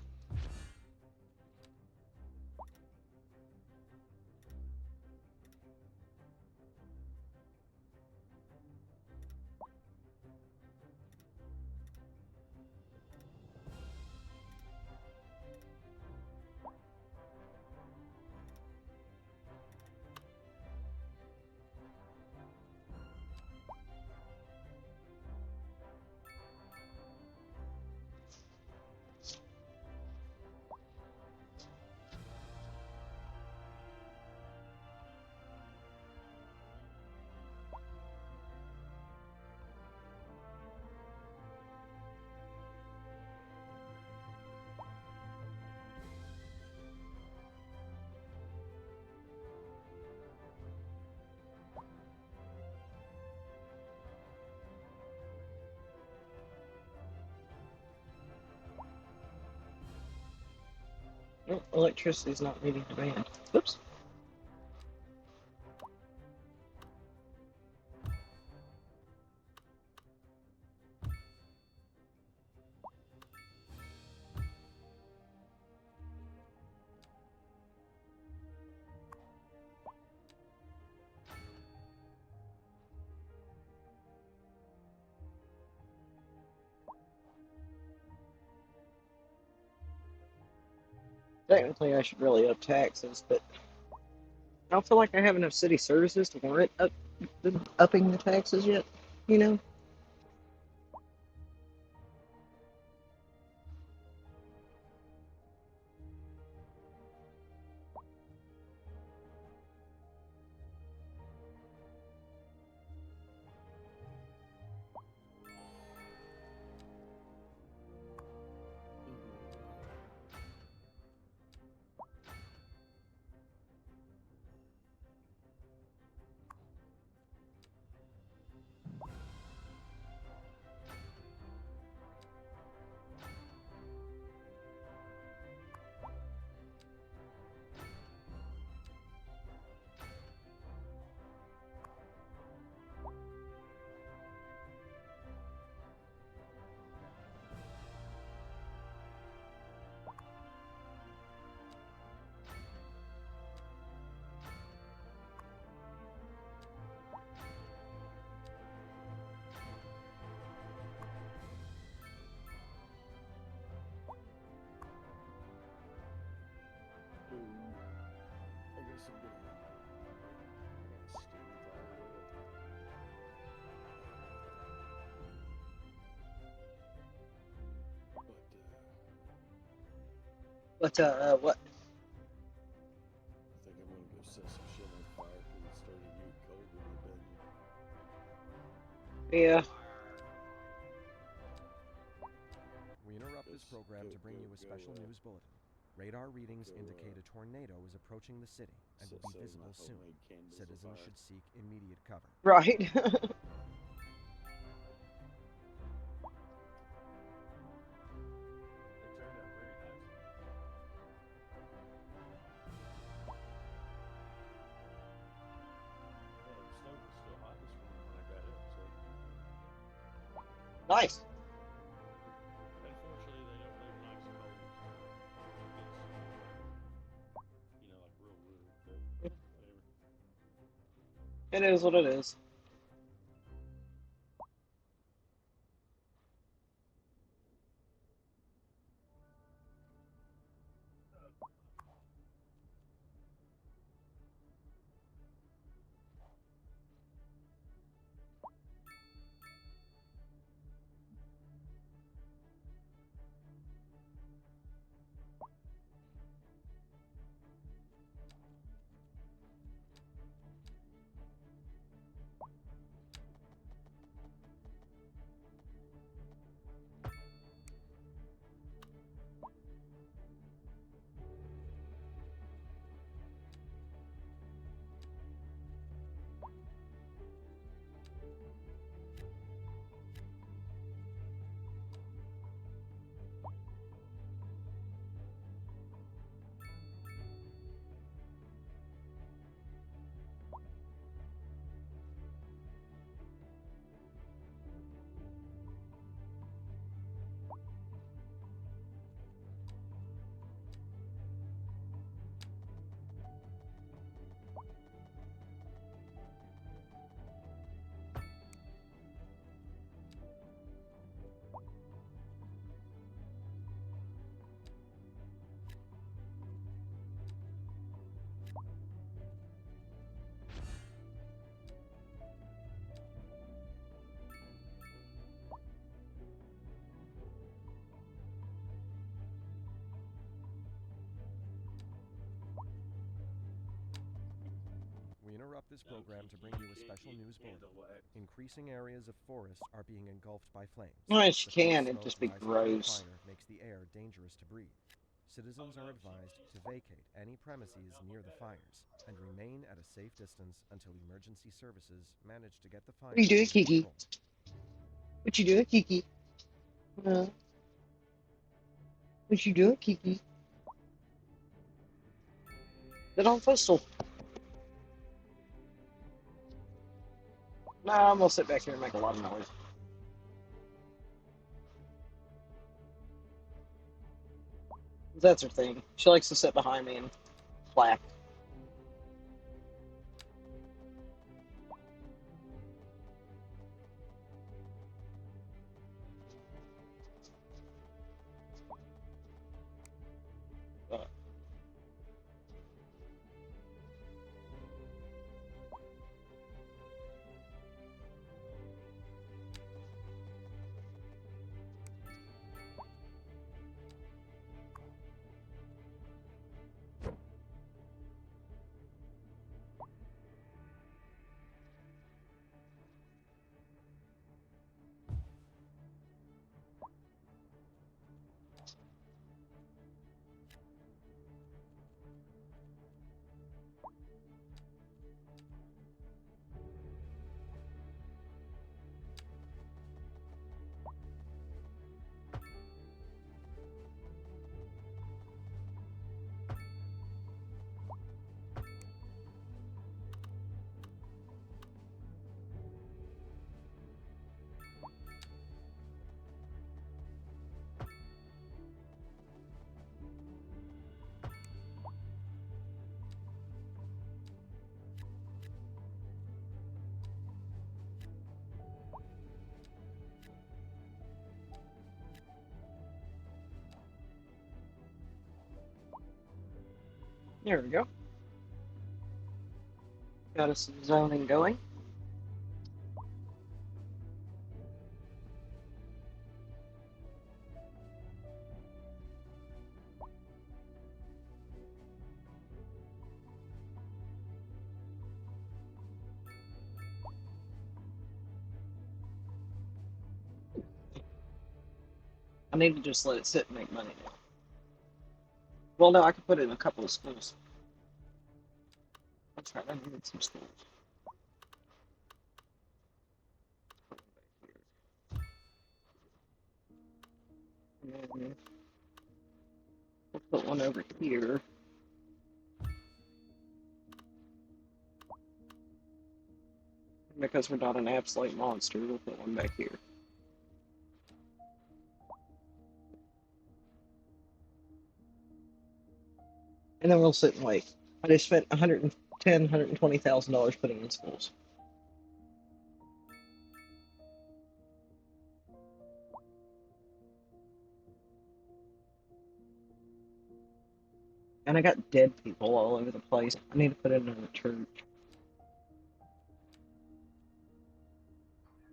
Oh, electricity's not meeting demand. Oops. Technically, I should really up taxes, but I don't feel like I have enough city services to warrant upping the taxes yet. You know? I guess I'm gonna. I got Steve fired up. But what? I think I'm gonna go set some shit on fire because it's starting to get cold in the dungeon. Yeah. We interrupt this program to bring you a special news bulletin. Radar readings indicate a tornado is approaching the city and will be set visible my soon. homemade candles Citizens afire. should seek immediate cover. Right. It turned out very nice. Yeah, the stove was still hot. Nice. Unfortunately, they don't leave nice cold. It's, like real weird. But whatever. It is what it is. We interrupt this program to bring you a special news bulletin. Increasing areas of forest are being engulfed by flames. Nice, you The thick can. It'd smoke just be rising from the gross. fire makes the air dangerous to breathe. Citizens are advised to vacate any premises near the fires and remain at a safe distance until emergency services manage to get the fire What are you doing, under Kiki? control. What you doing, Kiki? What you doing, Kiki? Get on Thistle. Nah, I'm gonna sit back here and make a lot of noise. That's her thing. She likes to sit behind me and clap. There we go. Got us some zoning going. I need to just let it sit and make money now. Well, no, I could put it in a couple of schools. That's right, I needed some schools. And then we'll put one over here. Because we're not an absolute monster, we'll put one back here. and then we'll sit and wait. I just spent $120,000 putting in schools. And I got dead people all over the place. I need to put in another church.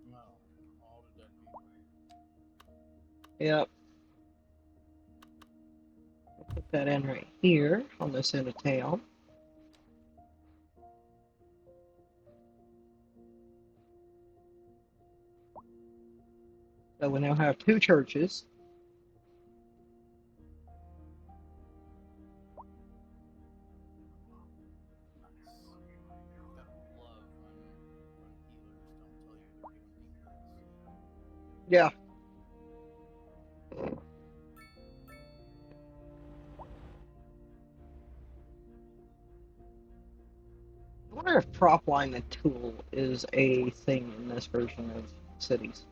No, all the dead people. Yep. I'll put that in right here on this end of town. So we now have two churches. Nice. Gotta love when healers don't tell you they're doing decoys. Yeah. I wonder if prop line the tool is a thing in this version of cities.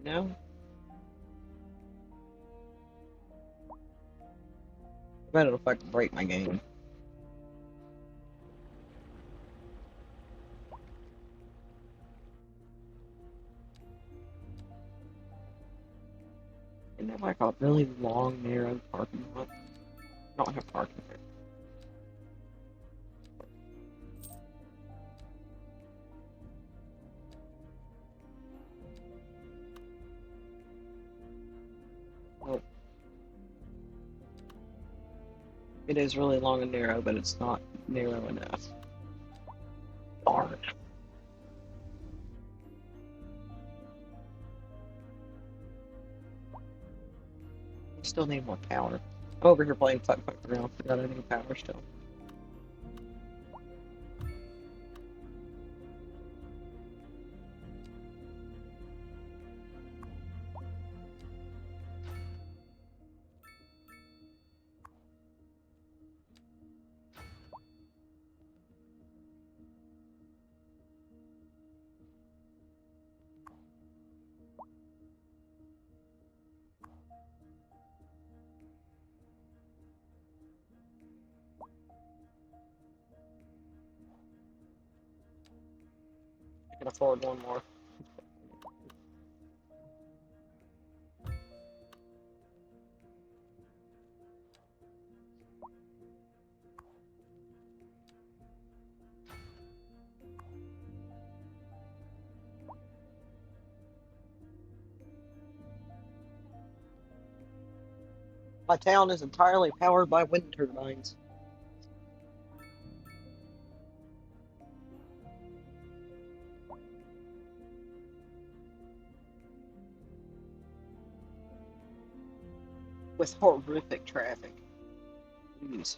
No? I bet it'll fucking break my game. Isn't that like a really long, narrow parking lot? I don't have parking there. Well, it is really long and narrow, but it's not narrow enough. Darn. I still need more power. I'm over here playing fuck around. Forgot I need power still. I can afford one more. My town is entirely powered by wind turbines. With horrific traffic. Jeez.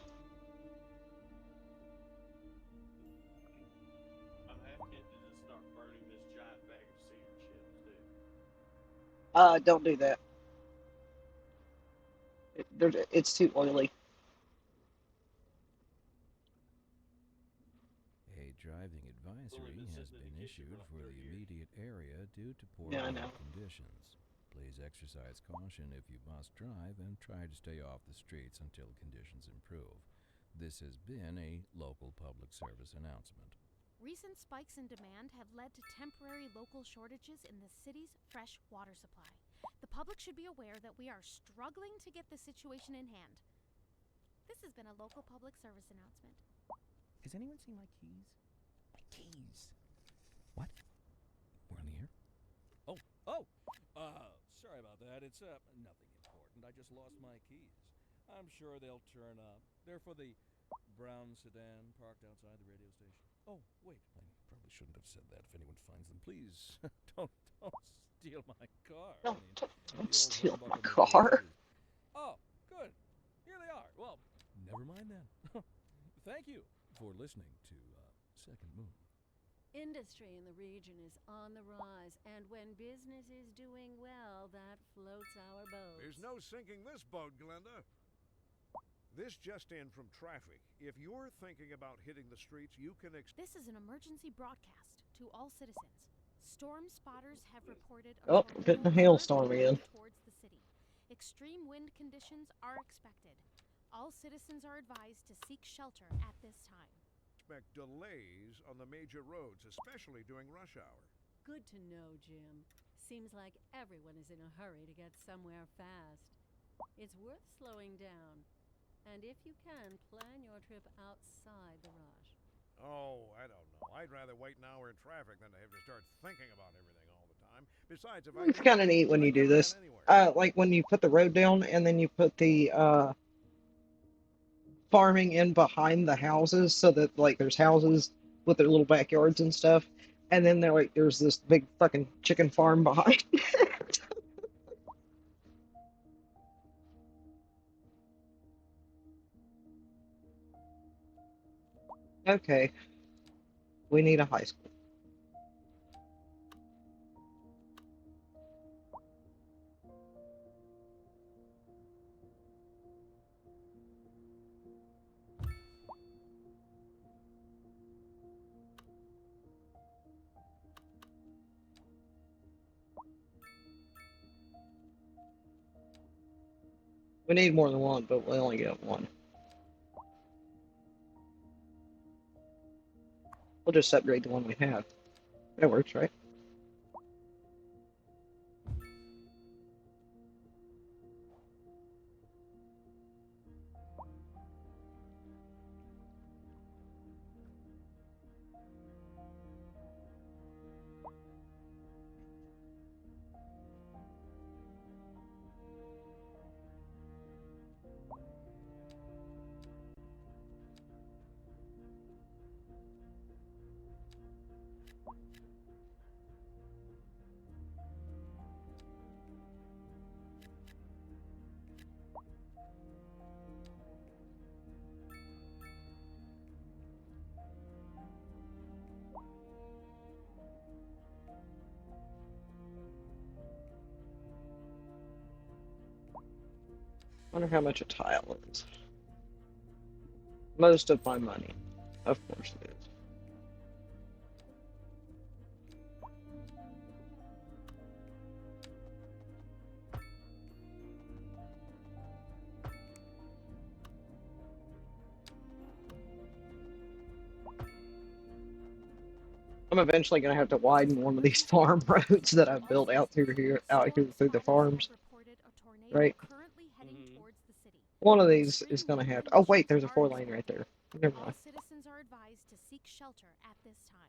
I'm half tempted to start burning this giant bag of cedar chips, dude. Don't do that. It's too oily. A driving advisory has been issued for the immediate area due to poor Yeah, I road know. conditions. Please exercise caution if you must drive and try to stay off the streets until conditions improve. This has been a local public service announcement. Recent spikes in demand have led to temporary local shortages in the city's fresh water supply. The public should be aware that we are struggling to get the situation in hand. This has been a local public service announcement. Has anyone seen my keys? My keys. What? We're on the air? Sorry about that. It's nothing important. I just lost my keys. I'm sure they'll turn up. They're for the brown sedan parked outside the radio station. Oh, wait. I probably shouldn't have said that. If anyone finds them, please don't steal my car. Don't The old steal my humbucker car. Oh, good. Here they are. Well, never mind then. Thank you for listening to Second Moon. Industry in the region is on the rise, and when business is doing well, that floats our boat. There's no sinking this boat, Glenda. This just in from traffic. If you're thinking about hitting the streets, you can This is an emergency broadcast to all citizens. Storm spotters have reported a Oh, tornado getting a hailstorm currently again. heading towards the city. Extreme wind conditions are expected. All citizens are advised to seek shelter at this time. Expect delays on the major roads, especially during rush hour. Good to know, Jim. Seems like everyone is in a hurry to get somewhere fast. It's worth slowing down. And if you can, plan your trip outside the rush. Oh, I don't know. I'd rather wait an hour in traffic than to have to start thinking about everything all the time. Besides, if I It's didn't, kind of neat when you I'd do never this. get anywhere. Like when you put the road down and then you put the farming in behind the houses so that like there's houses with their little backyards and stuff. And then there's this big fucking chicken farm behind. Okay, we need a high school. We need more than one, but we only get one. We'll just upgrade the one we have. That works, right? Wonder how much a tile is. Most of my money. Of course it is. I'm eventually gonna have to widen one of these farm roads that I've built out here through the farms. Right? One of these is gonna have to. Oh wait, there's a 4-lane right there. Never All mind. citizens are advised to seek shelter at this time.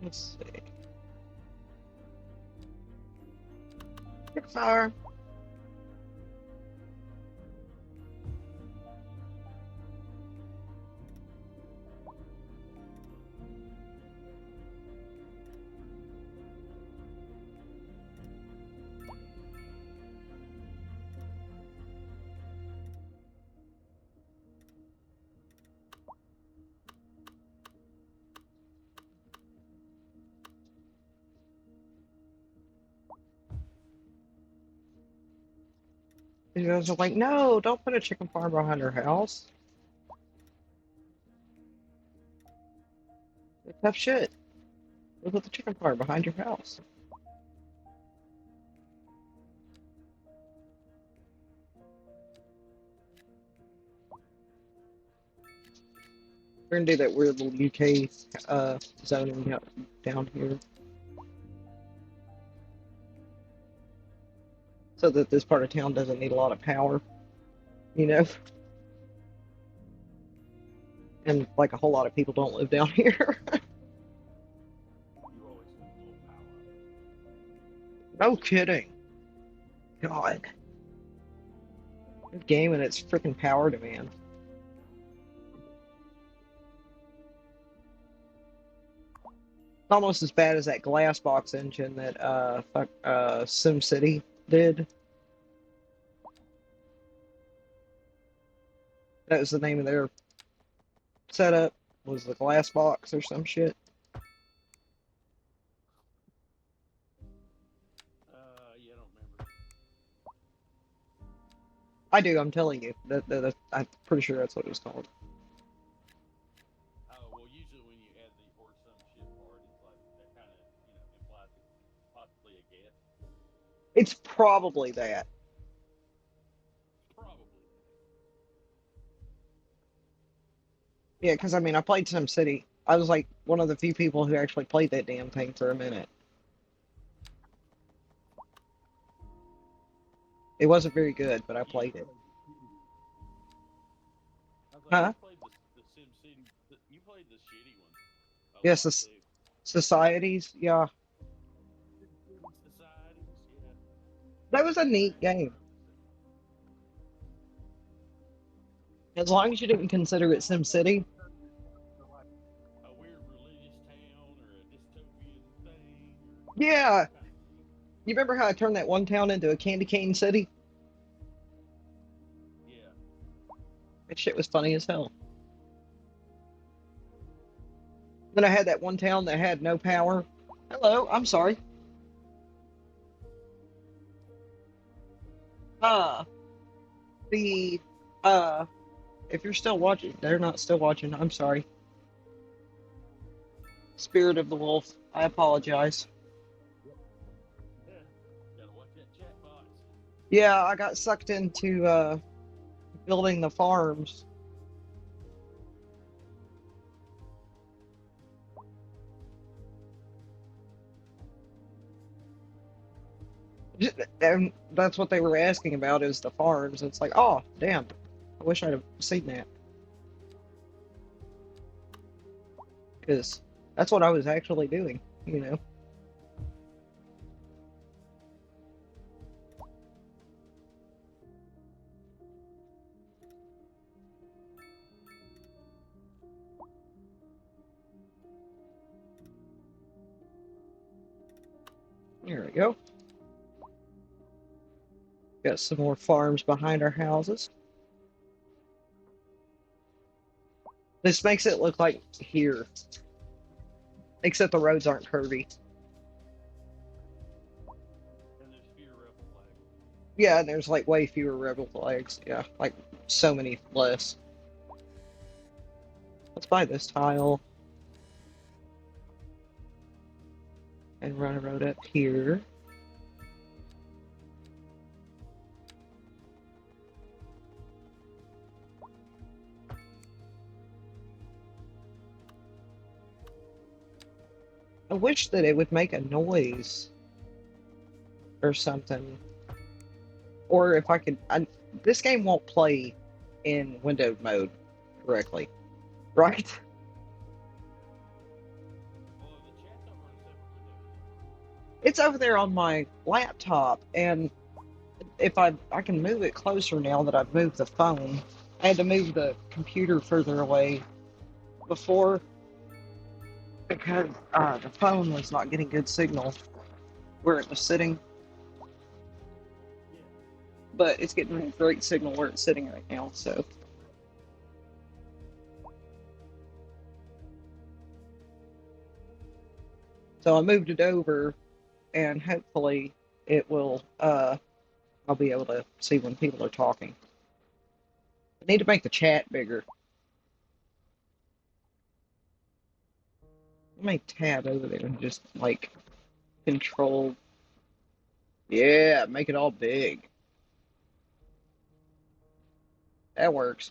Let's see. Pixar. You guys are like, no, don't put a chicken farm behind our house. It's tough shit. We'll put the chicken farm behind your house. We're gonna do that weird little UK zoning down here. So that this part of town doesn't need a lot of power, you know? And like a whole lot of people don't live down here. No kidding. God. This game and its freaking power demand. Almost as bad as that glass box engine that SimCity did. That was the name of their setup, was the glass box or some shit. Yeah, I don't remember. I do, I'm telling you. I'm pretty sure that's what it was called. It's probably that. Probably. Yeah, because I mean, I played SimCity. I was like one of the few people who actually played that damn thing for a minute. It wasn't very good, but I You played it. played the shitty one. I was like, Huh? you played the Sim City. You played the shitty one a Yes, lot the too. societies. Yeah, Sim City Societies, yeah. that was a I neat ain't never game. heard of it. As long as you didn't consider it SimCity. A weird religious town or a dystopian thing or Yeah, what kind of game? you remember how I turned that one town into a candy cane city? Yeah. That shit was funny as hell. Then I had that one town that had no power. Hello, I'm sorry. Uh, the uh, if you're still watching, they're not still watching. I'm sorry. Spirit of the Wolf. I apologize. Yeah. Gotta watch that chat box. Yeah, I got sucked into building the farms. And that's what they were asking about is the farms. It's like, oh, damn. I wish I'd have seen that. Because that's what I was actually doing, you know. There we go. Got some more farms behind our houses. This makes it look like here, except the roads aren't curvy. And there's fewer rebel flags. Yeah, and there's like way fewer rebel flags. Yeah, like so many less. Let's buy this tile and run a road up here. I wish that it would make a noise or something. Or if I could, this game won't play in windowed mode correctly, right? Well, the chat's over in a separate window. It's over there on my laptop, and if I can move it closer now that I've moved the phone. I had to move the computer further away before because the phone was not getting good signal where it was sitting, Yeah. but it's getting great signal where it's sitting right now. So I moved it over, and hopefully it will. I'll be able to see when people are talking. I need to make the chat bigger. Let me tab over there and just like control. Yeah, make it all big. That works.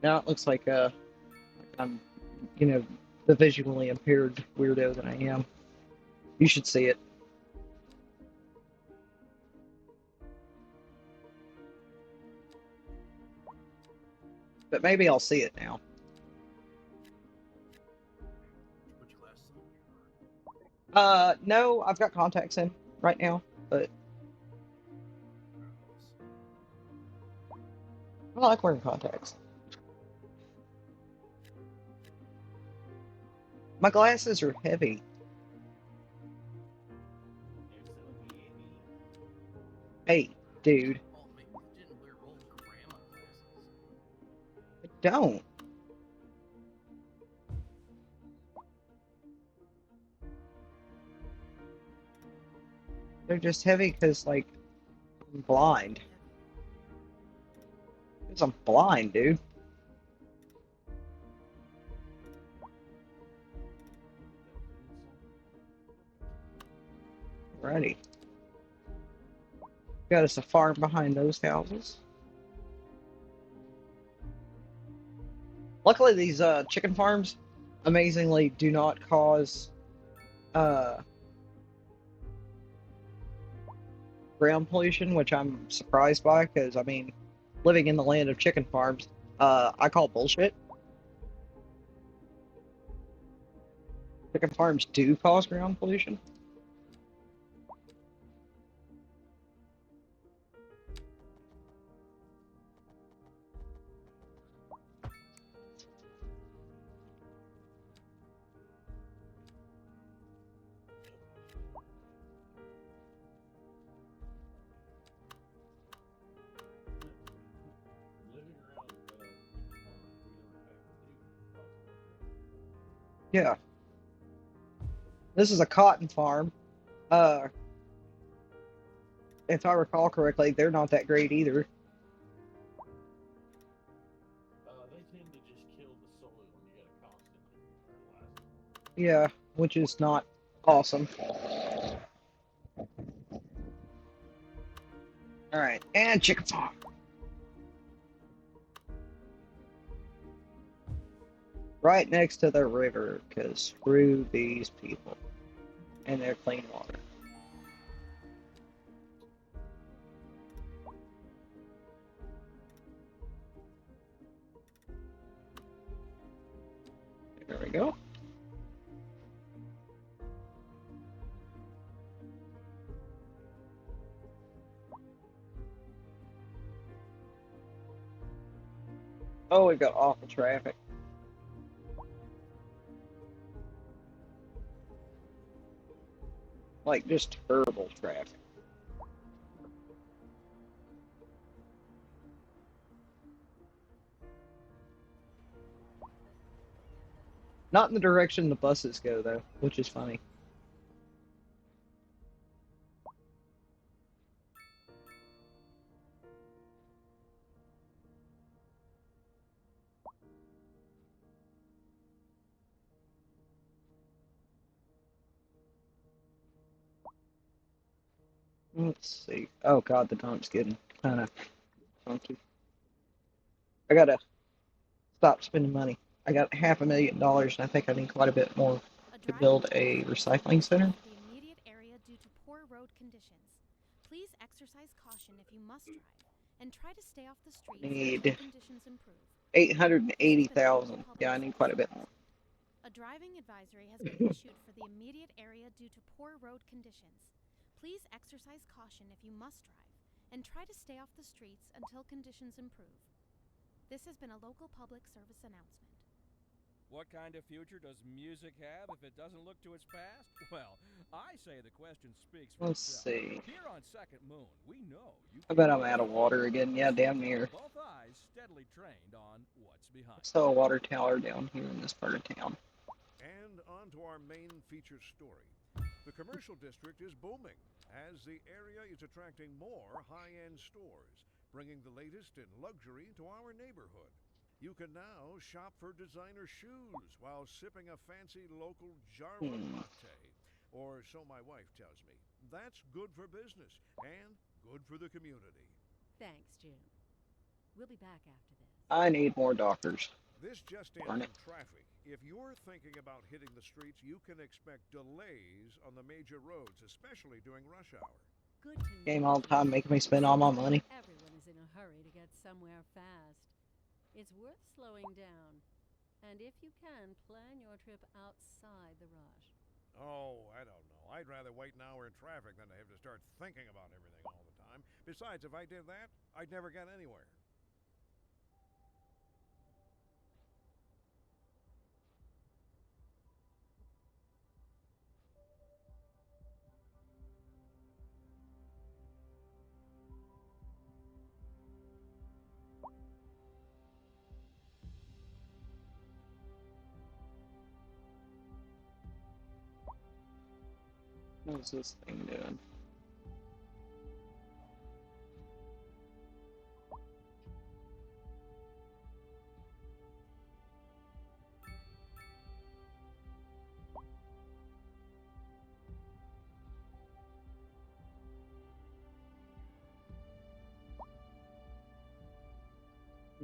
Now it looks like I'm, you know, the visually impaired weirdo that I am. You should see it. But maybe I'll see it now. Put your glasses on. No, I've got contacts in right now, but I like wearing contacts. My glasses are heavy. They're so heavy. Hey, dude, Oh man, you didn't wear old grandma glasses. I don't. They're just heavy because, like, I'm blind. Because I'm blind, dude. Alrighty. Got us a farm behind those houses. Luckily, these chicken farms, amazingly, do not cause ground pollution, which I'm surprised by, because, I mean, living in the land of chicken farms, I call bullshit. Chicken farms do cause ground pollution. Living around farm, we don't have to do cross Yeah. This is a cotton farm. Uh, if I recall correctly, they're not that great either. They tend to just kill the soil and you gotta constantly fertilize it. Yeah, which is not awesome. Alright, and chicken farm. Right next to the river, because screw these people and their clean water. There we go. Oh, we've got awful traffic. Like, just terrible traffic. Not in the direction the buses go, though, which is funny. Let's see. Oh god, the dump's getting kind of funky. I gotta stop spending money. I got $500,000, and I think I need quite a bit more to build a recycling center. The immediate area due to poor road conditions. Please exercise caution if you must drive, and try to stay off the streets Need until conditions improve. 880,000. Yeah, I need quite a bit more. A driving advisory has been issued for the immediate area due to poor road conditions. Please exercise caution if you must drive, and try to stay off the streets until conditions improve. This has been a local public service announcement. What kind of future does music have if it doesn't look to its past? Well, I say the question speaks for Let's itself. see. Here on Second Moon, we know you I bet I'm out of water again. Yeah, damn near. both eyes steadily trained on what's behind. Saw a water tower down here in this part of town. And on to our main feature story. The commercial district is booming as the area is attracting more high-end stores, bringing the latest in luxury to our neighborhood. You can now shop for designer shoes while sipping a fancy local jarro latte. Or so my wife tells me. That's good for business and good for the community. Thanks, Jim. We'll be back after this. I need more doctors. This just in Darn from it. traffic. If you're thinking about hitting the streets, you can expect delays on the major roads, especially during rush hour. Good to know. Game all the time, making me spend all my money. Everyone is in a hurry to get somewhere fast. It's worth slowing down. And if you can, plan your trip outside the rush. Oh, I don't know. I'd rather wait an hour in traffic than to have to start thinking about everything all the time. Besides, if I did that, I'd never get anywhere. What's this thing doing?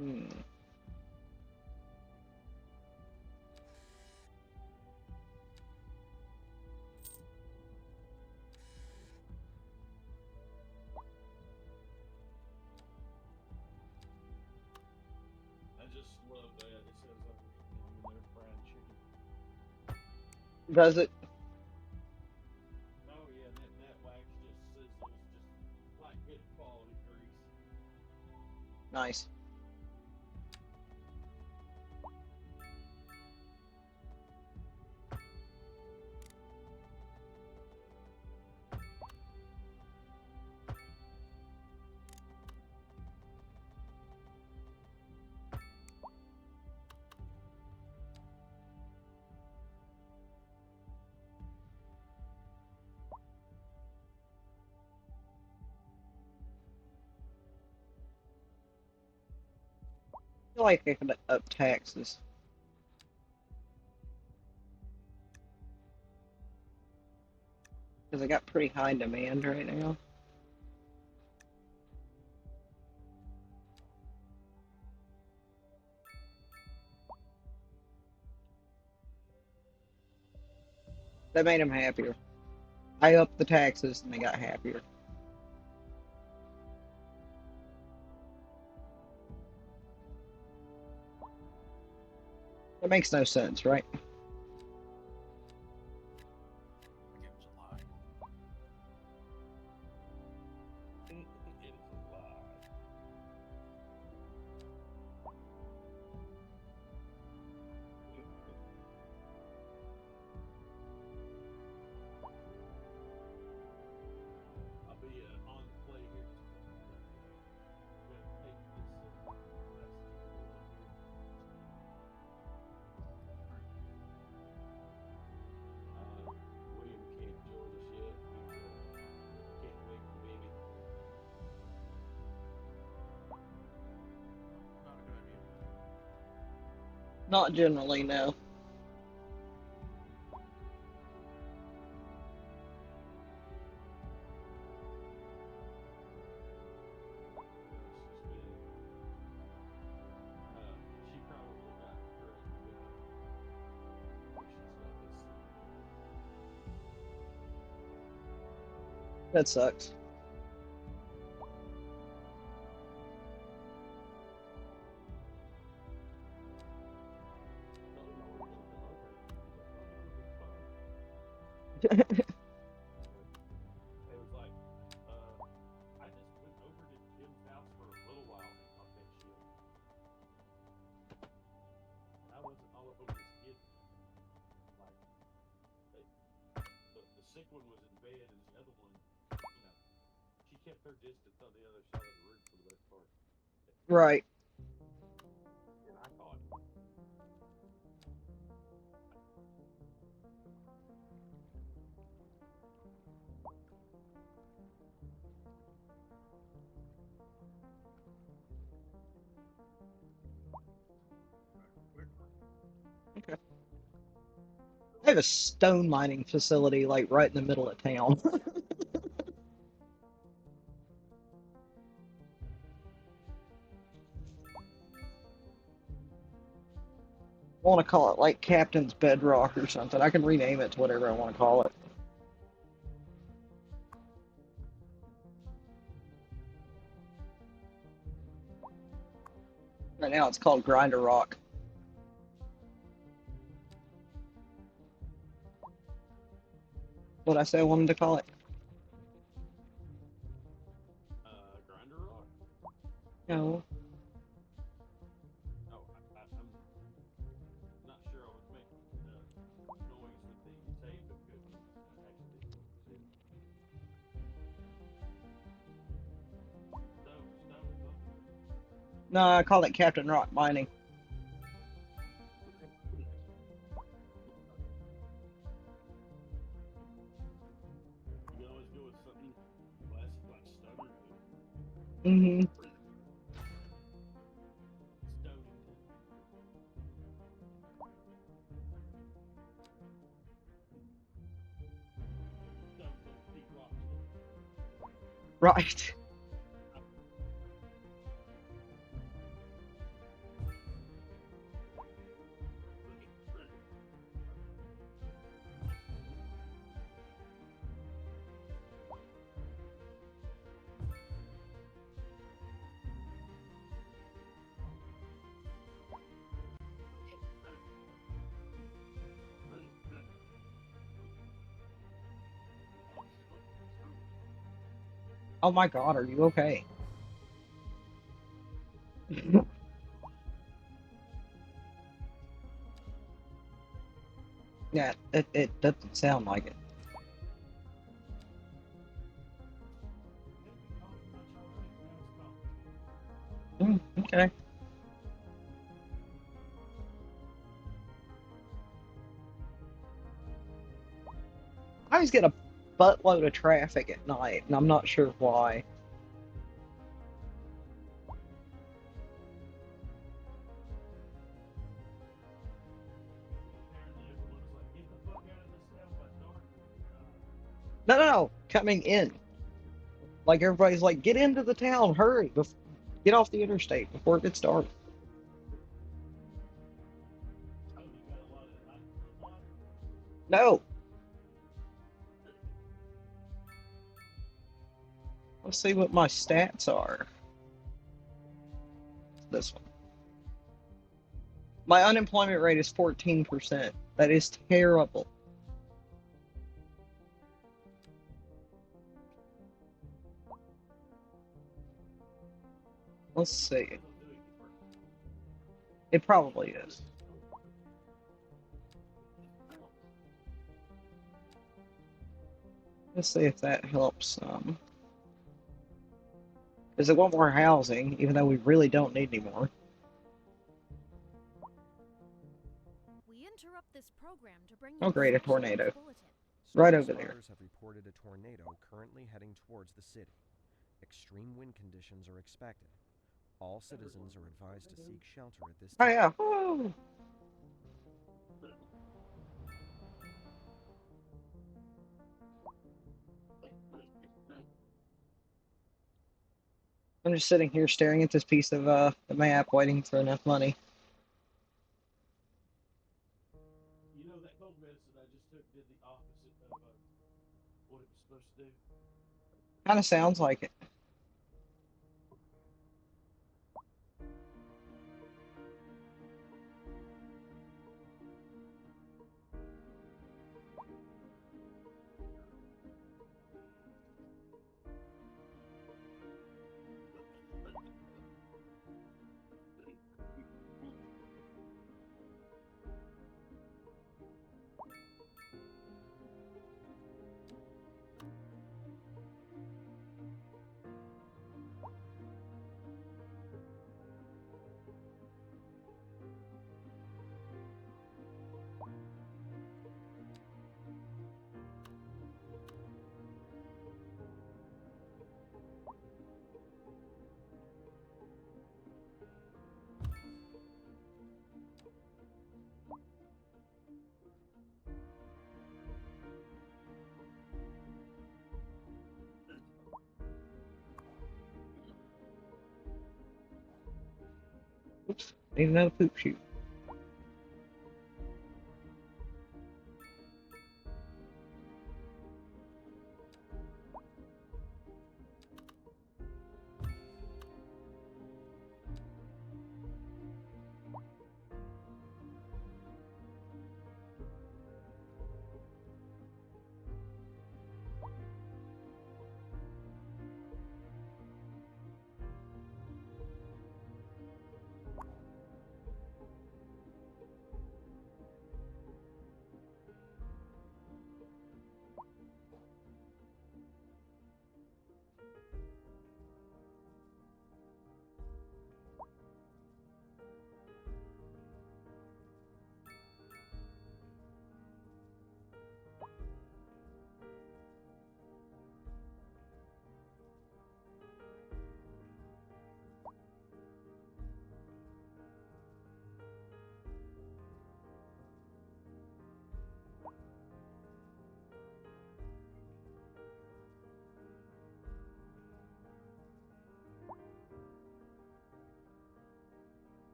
Hmm. I just love that. It says I'm in there fried chicken. Does it? Oh yeah, that wax just sizzles, just like good quality grease. Nice. I feel like they could up taxes because they got pretty high demand right now. That made them happier. I upped the taxes and they got happier. That makes no sense, right? It was a lie. It is a lie. I'll be on the play here just a minute. I'm gonna take this last one here. William can't join us yet. He's can't wait for Mimi. Not a good idea. Not generally, no. She's been. She probably got drug. She's not listening. That sucks. I told him I wasn't gonna come over. He's like, "Oh no, it's fine." It was like, I just went over to Jim's house for a little while and caught that shit. And I wasn't all over this kid. Like, they, the sick one was in bed, and the other one, she kept her distance on the other side of the room for the most part. Right. And I caught it. Okay. They have a stone mining facility like right in the middle of town. I want to call it like Captain's Bedrock or something. I can rename it to whatever I want to call it. Right now it's called Grinder Rock. What I say I wanted to call it? Grinder rock? No. Oh, I'm not sure I was making noise with the tape. It couldn't actually what was it. Stone something. No, I call it Captain Rock Mining. You can always go with something classic like Stonington. Mm-hmm. Stonington. Stone Cold Pete Roxton. Right. Oh my god, are you okay? Yeah, it doesn't sound like it. Okay. I always get a buttload of traffic at night, and I'm not sure why. No, no, no, coming in. Like everybody's like, get into the town, hurry, get off the interstate before it gets dark. No. Let's see what my stats are. This one. My unemployment rate is 14%. That is terrible. Let's see. It probably is. Let's see if that helps. Because they want more housing, even though we really don't need any more. We interrupt this program to bring Oh, you great, a special tornado. news bulletin. Right Storm over there. spotters have reported a tornado currently heading towards the city. Extreme wind conditions are expected. All citizens are advised to seek shelter at this Oh, time. yeah. Woo. I'm just sitting here staring at this piece of the map, waiting for enough money. You know, that cold medicine I just took did the opposite of what it was supposed to do. Kind of sounds like it. Oops, need another poop chute.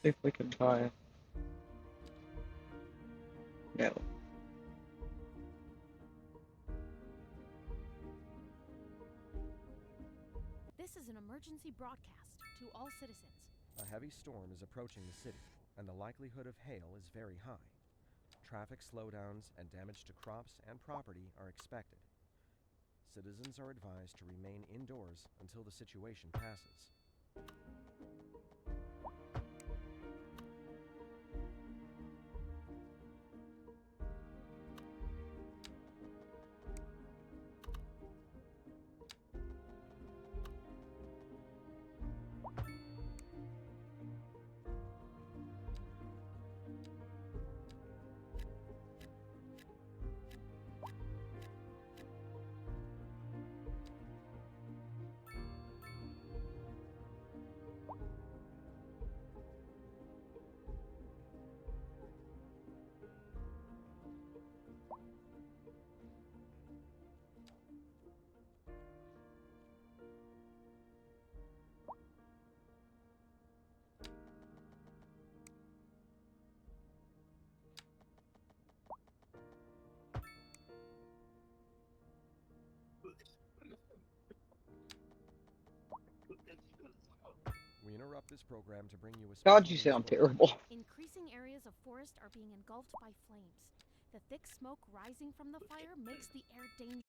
See if we can buy. No. This is an emergency broadcast to all citizens. A heavy storm is approaching the city, and the likelihood of hail is very high. Traffic slowdowns and damage to crops and property are expected. Citizens are advised to remain indoors until the situation passes. We interrupt this program to bring you a special God, you news sound bulletin. terrible. Increasing areas of forest are being engulfed by flames. The thick smoke rising from the fire makes the air dangerous